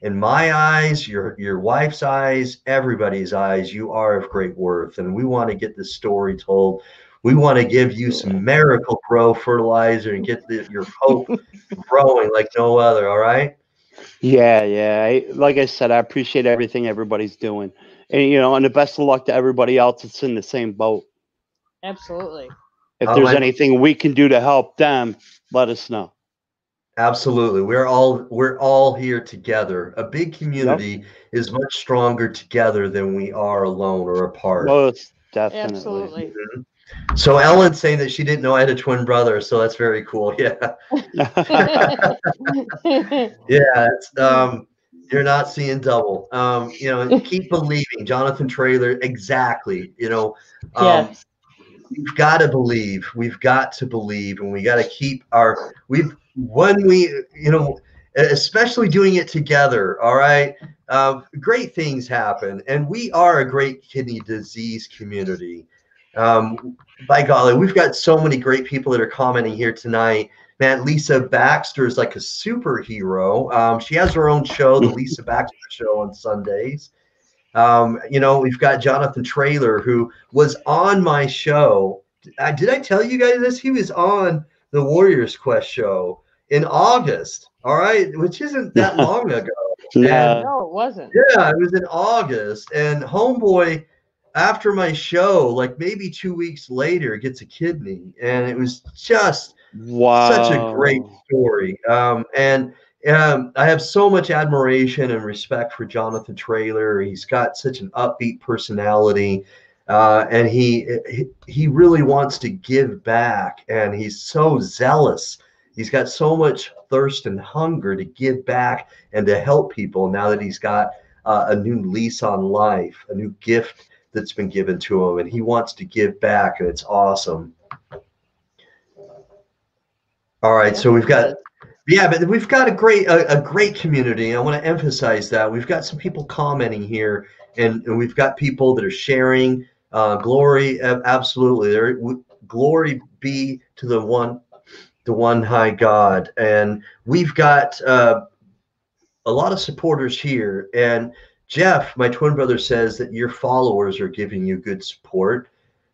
In my eyes, your wife's eyes, everybody's eyes, you are of great worth. And we want to get this story told. We want to give you some miracle grow fertilizer and get your hope growing like no other. All right. Yeah. Like I said, I appreciate everything everybody's doing, and and the best of luck to everybody else that's in the same boat. Absolutely. If there's anything we can do to help them, let us know. Absolutely. We're all here together. A big community is much stronger together than we are alone or apart. Most definitely. Absolutely. Mhm. So Ellen's saying that she didn't know I had a twin brother, so that's very cool. Yeah. Yeah, it's you're not seeing double. Keep believing. Jonathan Traylor, exactly. Yes. We've got to believe. We've got to believe, and we got to keep especially doing it together. All right, great things happen, and we are a great kidney disease community. By golly, we've got so many great people that are commenting here tonight. Man, Lisa Baxter is like a superhero. She has her own show, the Lisa Baxter Show, on Sundays. We've got Jonathan Traylor, who was on my show. Did I tell you guys this? He was on the Warriors Quest show in August. All right, which isn't that long ago. No, it wasn't. Yeah, it was in August. And Homeboy, after my show, like maybe 2 weeks later, gets a kidney, and it was just such a great story. I have so much admiration and respect for Jonathan Traylor. He's got such an upbeat personality, and he really wants to give back, and he's so zealous. He's got so much thirst and hunger to give back and to help people now that he's got a new lease on life, a new gift that's been given to him, and he wants to give back, and it's awesome. All right, so we've got a great community. I want to emphasize that we've got some people commenting here, and we've got people that are sharing. Glory, absolutely. Glory be to the one high God, and we've got a lot of supporters here. And Jeff, my twin brother, says that your followers are giving you good support,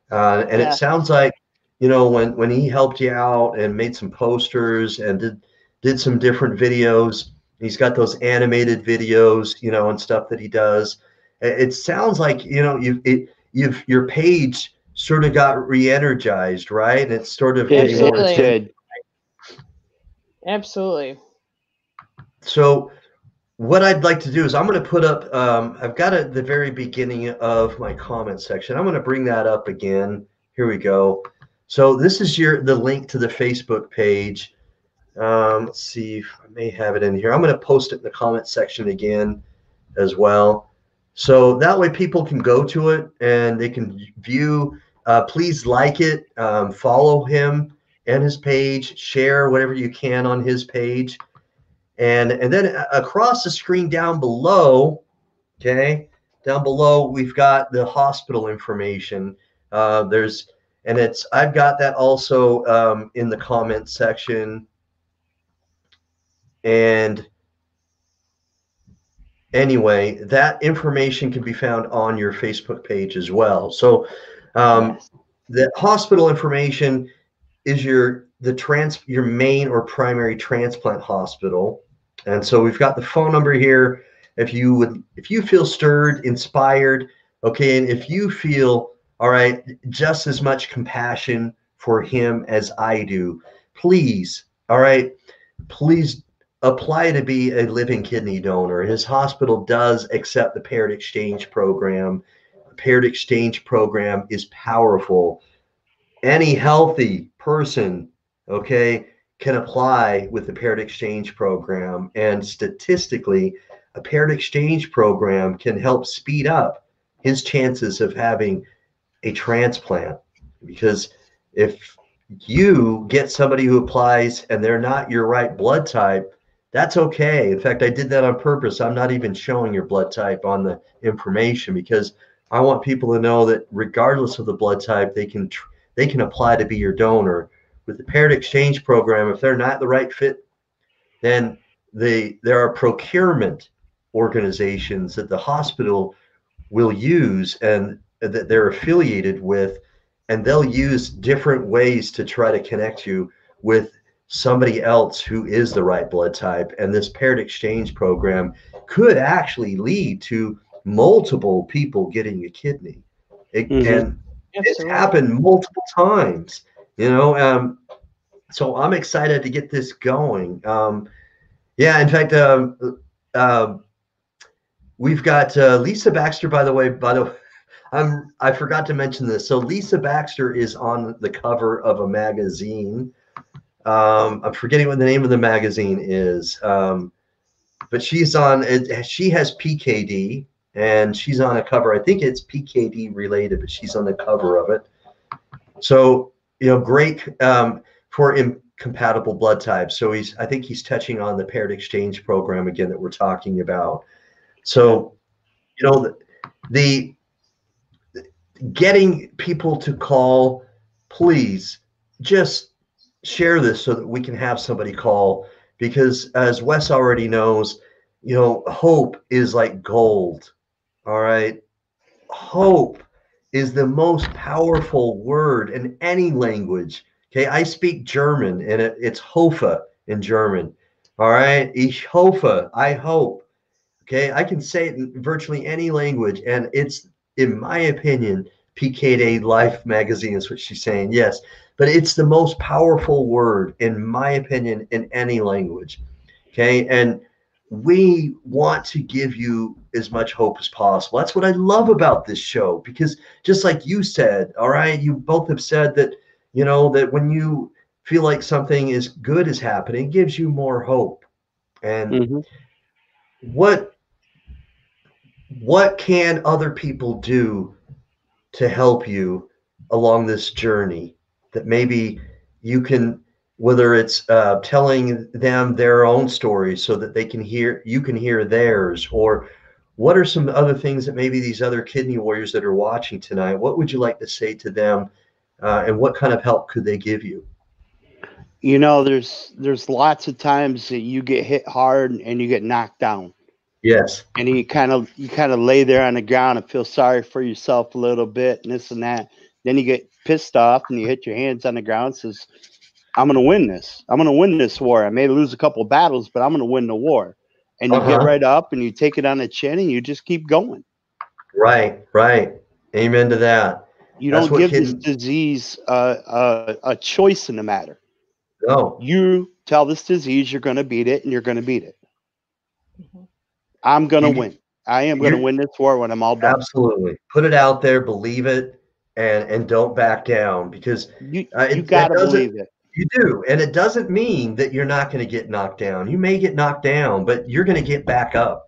and it sounds like when he helped you out and made some posters and did some different videos. He's got those animated videos, and stuff that he does. It sounds like your page sort of got re-energized, right? And it's sort of Absolutely. Absolutely. So what I'd like to do is I'm going to put up, I've got it at the very beginning of my comment section. I'm going to bring that up again. Here we go. So this is the link to the Facebook page. Let's see if I may have it in here. I'm going to post it in the comment section again as well. So that way people can go to it and they can view. Please like it, follow him and his page, share whatever you can on his page. And then across the screen down below, we've got the hospital information. I've got that also in the comment section. And anyway, that information can be found on your Facebook page as well. So the hospital information is your main or primary transplant hospital. And so we've got the phone number here. If you feel stirred, inspired, okay, and if you feel, all right, just as much compassion for him as I do, please, all right, please apply to be a living kidney donor. His hospital does accept the paired exchange program. The paired exchange program is powerful. Any healthy person, okay, can apply with the paired exchange program. And statistically, a paired exchange program can help speed up his chances of having a transplant. Because if you get somebody who applies and they're not your right blood type, that's okay. In fact, I did that on purpose. I'm not even showing your blood type on the information because I want people to know that regardless of the blood type, they can apply to be your donor. With the paired exchange program, if they're not the right fit, then there are procurement organizations that the hospital will use and that they're affiliated with, and they'll use different ways to try to connect you with somebody else who is the right blood type. And this paired exchange program could actually lead to multiple people getting a kidney. And it's happened multiple times, you know. So I'm excited to get this going. Yeah, in fact, we've got Lisa Baxter, by the way, I forgot to mention this. So Lisa Baxter is on the cover of a magazine. I'm forgetting what the name of the magazine is. But she's on it. She has PKD and she's on a cover. I think it's PKD related, but she's on the cover of it. So, you know, great for incompatible blood types. So I think he's touching on the paired exchange program again that we're talking about. So, you know, the getting people to call, please just share this so that we can have somebody call, because as Wes already knows, you know, hope is like gold. All right. Hope is the most powerful word in any language. Okay. I speak German and it's Hofe in German. All right. Ich hoffe, I hope. Okay. I can say it in virtually any language. And it's, in my opinion, PKD Life magazine is what she's saying. Yes. But it's the most powerful word, in my opinion, in any language. Okay. And we want to give you as much hope as possible. That's what I love about this show, because just like you said, all right, you both have said that, you know, that when you feel like something is good is happening, it gives you more hope. And what can other people do to help you along this journey that maybe you can, whether it's telling them their own stories so that you can hear theirs, or what are some other things that maybe these other kidney warriors that are watching tonight, what would you like to say to them, and what kind of help could they give you? You know, there's lots of times that you get hit hard and you get knocked down. Yes. And you kind of lay there on the ground and feel sorry for yourself a little bit and this and that. Then you get pissed off and you hit your hands on the ground and says, I'm going to win this. I'm going to win this war. I may lose a couple of battles, but I'm going to win the war. And you get right up and you take it on the chin and you just keep going. Right. Amen to that. You don't give this disease a choice in the matter. No. You tell this disease you're going to beat it, and you're going to beat it. I'm going to win. I am going to win this war when I'm all done. Absolutely. Put it out there, believe it, and don't back down, because you got to believe it. You do. And it doesn't mean that you're not going to get knocked down. You may get knocked down, but you're going to get back up.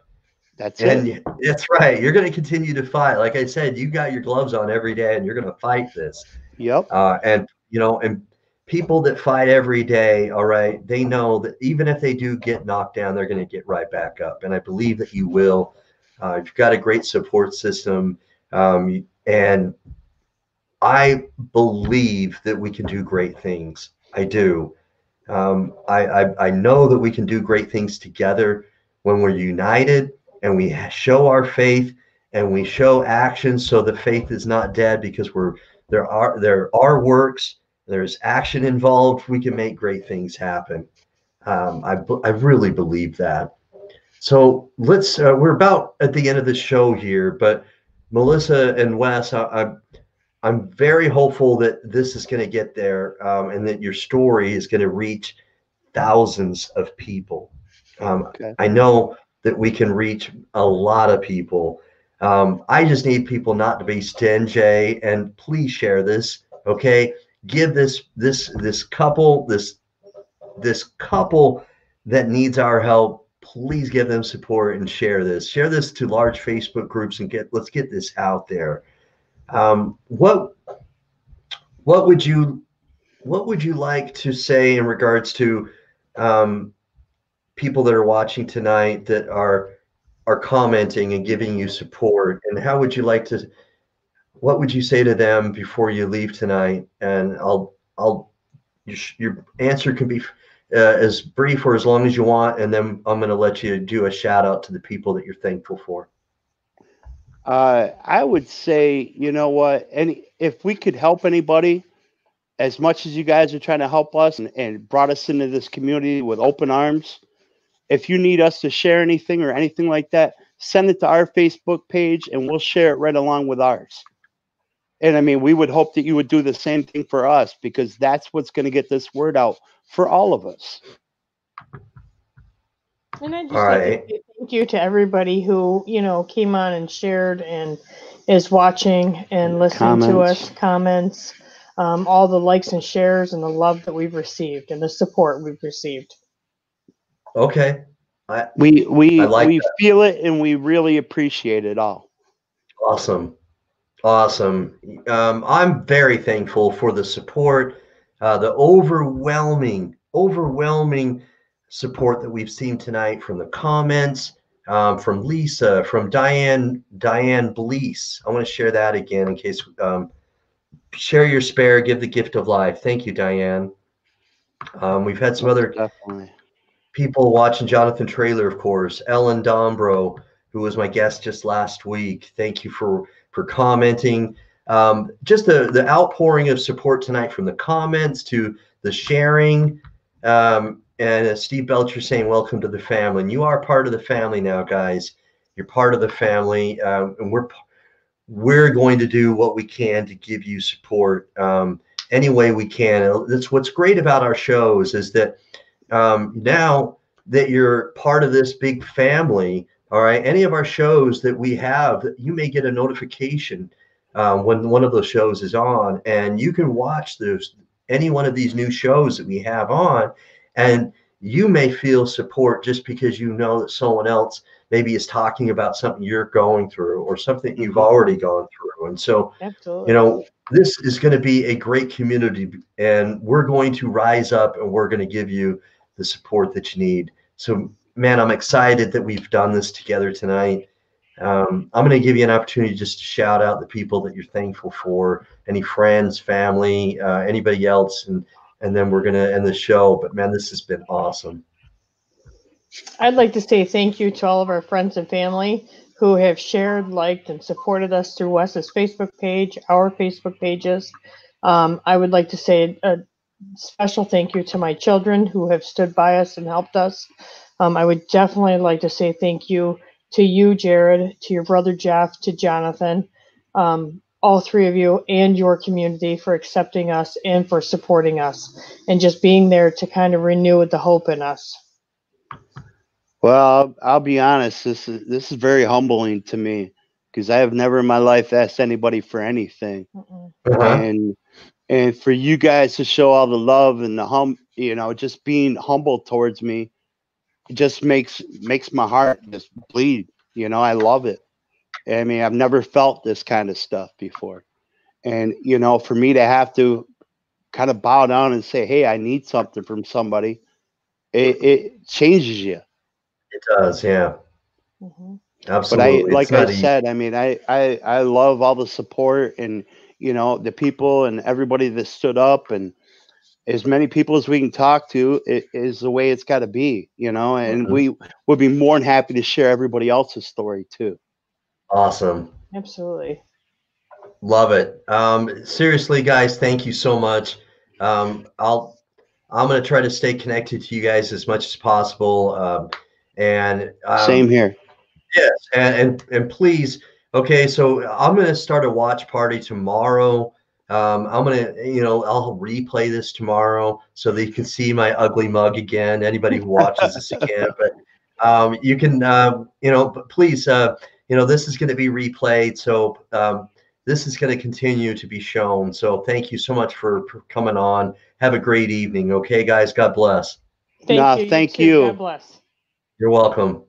That's it. That's right. You're going to continue to fight. Like I said, you got your gloves on every day and you're going to fight this. Yep. And, you know, and people that fight every day, all right, they know that even if they do get knocked down, they're going to get right back up. And I believe that you will. You've got a great support system. And I believe that we can do great things. I do. I know that we can do great things together when we're united and we show our faith and we show action, so the faith is not dead, because there are works, there's action involved. We can make great things happen. I really believe that. So let's we're about at the end of the show here, but Melissa and Wes, I'm very hopeful that this is going to get there, and that your story is going to reach thousands of people. I know that we can reach a lot of people. I just need people not to be stingy, and please share this. Okay, give this couple that needs our help please give them support and share this. Share this to large Facebook groups and let's get this out there. What would you like to say in regards to people that are watching tonight that are commenting and giving you support, and how would you like to? What would you say to them before you leave tonight? And your answer can be as brief or as long as you want, and then I'm going to let you do a shout out to the people that you're thankful for. I would say, you know what, if we could help anybody, as much as you guys are trying to help us and brought us into this community with open arms, if you need us to share anything or anything like that, send it to our Facebook page and we'll share it right along with ours. And I mean, we would hope that you would do the same thing for us, because that's what's going to get this word out for all of us. And I just like to say thank you to everybody who, came on and shared and is watching and listening to us, comments, all the likes and shares and the love that we've received and the support we've received. Okay. We feel it and we really appreciate it all. Awesome. I'm very thankful for the support, the overwhelming support that we've seen tonight from the comments, from Lisa, from Diane Blease. I want to share that again in case, share your spare, give the gift of life. Thank you, Diane. We've had some other people watching. Jonathan Traylor, of course, Ellen Dombro, who was my guest just last week. Thank you for commenting. Just the outpouring of support tonight, from the comments to the sharing. And Steve Belcher saying, welcome to the family. And you are part of the family now, guys. You're part of the family. And we're going to do what we can to give you support any way we can. That's what's great about our shows, is that now that you're part of this big family, all right, any of our shows that we have, you may get a notification when one of those shows is on, and you can watch any one of these new shows that we have on, and you may feel support just because you know that someone else maybe is talking about something you're going through or something you've already gone through. And so, absolutely, this is going to be a great community, and we're going to rise up and we're going to give you the support that you need. So, man, I'm excited that we've done this together tonight. I'm going to give you an opportunity just to shout out the people that you're thankful for, any friends, family, anybody else, and then we're going to end the show. But, man, this has been awesome. I'd like to say thank you to all of our friends and family who have shared, liked, and supported us through Wes's Facebook page, our Facebook pages. I would like to say a special thank you to my children who have stood by us and helped us. I would definitely like to say thank you to you, Jared, to your brother Jeff, to Jonathan, all three of you and your community for accepting us and for supporting us and just being there to kind of renew the hope in us. Well, I'll be honest. This is very humbling to me, because I have never in my life asked anybody for anything, and for you guys to show all the love and the just being humble towards me, it just makes my heart just bleed. I love it. I mean, I've never felt this kind of stuff before, and for me to have to kind of bow down and say, "Hey, I need something from somebody," it changes you. It does, yeah. Absolutely. But like I said, I mean, I love all the support and the people and everybody that stood up, and as many people as we can talk to is the way it's got to be, and we would be more than happy to share everybody else's story too. Awesome. Absolutely. Love it. Seriously, guys, thank you so much. I'm going to try to stay connected to you guys as much as possible. And same here. Yes, and please. Okay, so I'm going to start a watch party tomorrow. I'm going to, I'll replay this tomorrow so that you can see my ugly mug again. Anybody who watches this again, but you can, but please, this is going to be replayed. So this is going to continue to be shown. So thank you so much for coming on. Have a great evening. Okay, guys. God bless. Thank you. Thank you. God bless. You're welcome.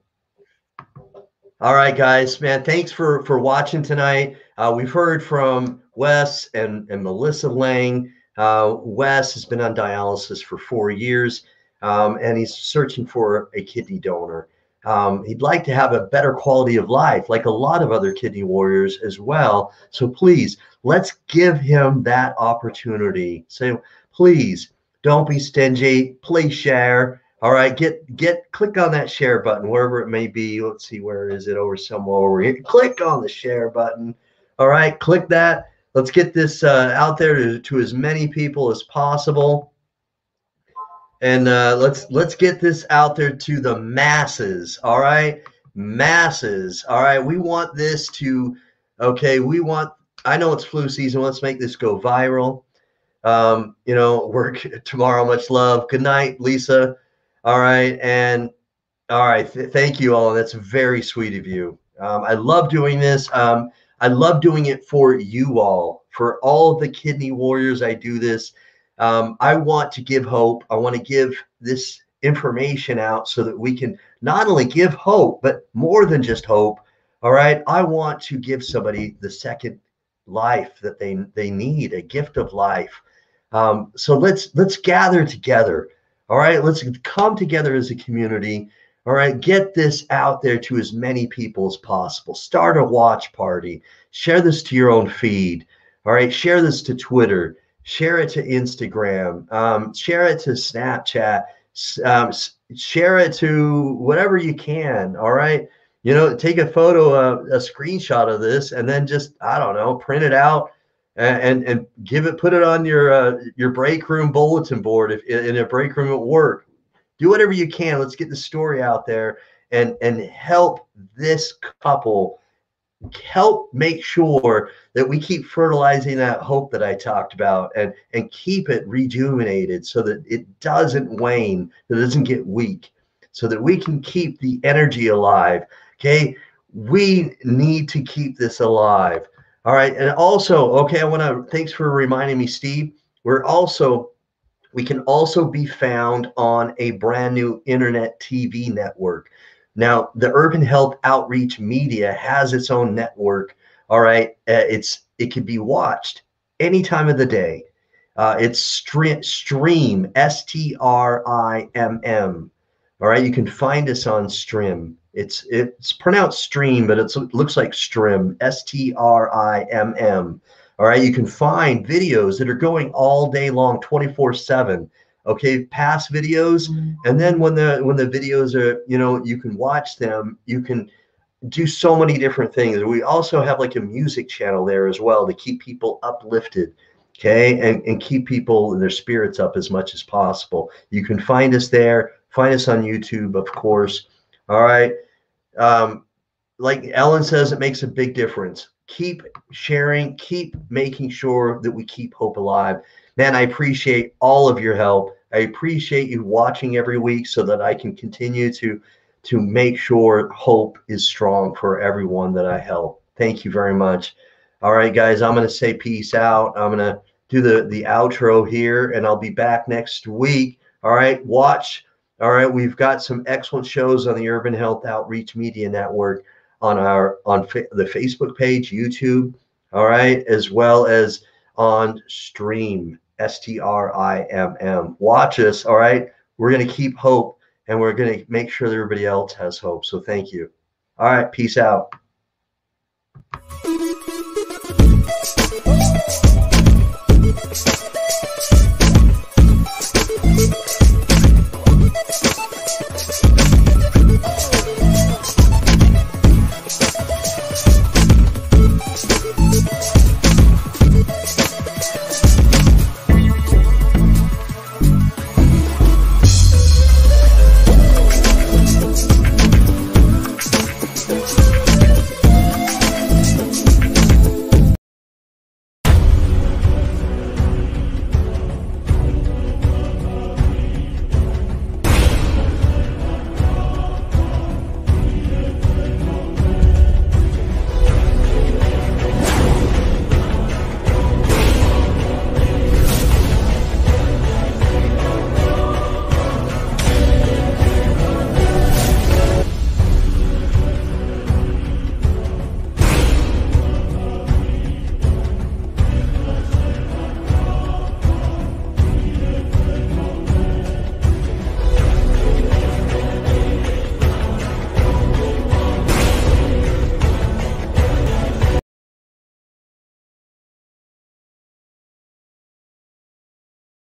All right, guys, man, thanks for watching tonight. We've heard from Wes and Melissa Lang. Wes has been on dialysis for 4 years, and he's searching for a kidney donor. He'd like to have a better quality of life, like a lot of other kidney warriors as well. So please, let's give him that opportunity. So please, don't be stingy. Please share. All right, click on that share button wherever it may be. Let's see, where is it? Over somewhere over here. Click on the share button. All right, click that. Let's get this out there to as many people as possible, and let's get this out there to the masses. All right, masses. All right, we want this to. Okay, we want. I know it's flu season. Let's make this go viral. Work tomorrow. Much love. Good night, Lisa. All right. And all right. Thank you all. That's very sweet of you. I love doing this. I love doing it for you all, for all of the kidney warriors. I do this. I want to give hope. I want to give this information out so that we can not only give hope, but more than just hope. All right. I want to give somebody the second life that they need, a gift of life. So let's gather together. All right, let's come together as a community. All right, get this out there to as many people as possible. Start a watch party. Share this to your own feed. All right, share this to Twitter. Share it to Instagram. Share it to Snapchat. Share it to whatever you can. All right, take a photo, a screenshot of this, and then just, I don't know, print it out. And put it on your break room bulletin board, if in a break room at work. Do whatever you can. Let's get the story out there and help this couple, help make sure that we keep fertilizing that hope that I talked about, and keep it rejuvenated so that it doesn't wane, that it doesn't get weak, so that we can keep the energy alive. Okay, we need to keep this alive. All right. And also, okay, thanks for reminding me, Steve. We can also be found on a brand new internet TV network. Now, the Urban Health Outreach Media has its own network. All right. It can be watched any time of the day. It's Stream, STRIMM. All right. You can find us on Stream. It's pronounced stream, but it looks like STRIMM, STRIMM. All right, you can find videos that are going all day long, 24/7. Okay, past videos, and then when the videos are, you can watch them. You can do so many different things. We also have like a music channel there as well to keep people uplifted. Okay, and keep people their spirits up as much as possible. You can find us there. Find us on YouTube, of course. All right. Like Ellen says, it makes a big difference. Keep sharing, keep making sure that we keep hope alive. Man, I appreciate all of your help. I appreciate you watching every week so that I can continue to make sure hope is strong for everyone that I help. Thank you very much. All right, guys, I'm going to say peace out. I'm going to do the outro here, and I'll be back next week. All right, watch. All right, we've got some excellent shows on the Urban Health Outreach Media Network on the Facebook page, YouTube, all right, as well as on Stream, STRIMM. Watch us, all right? We're going to keep hope, and we're going to make sure that everybody else has hope. So thank you. All right, peace out.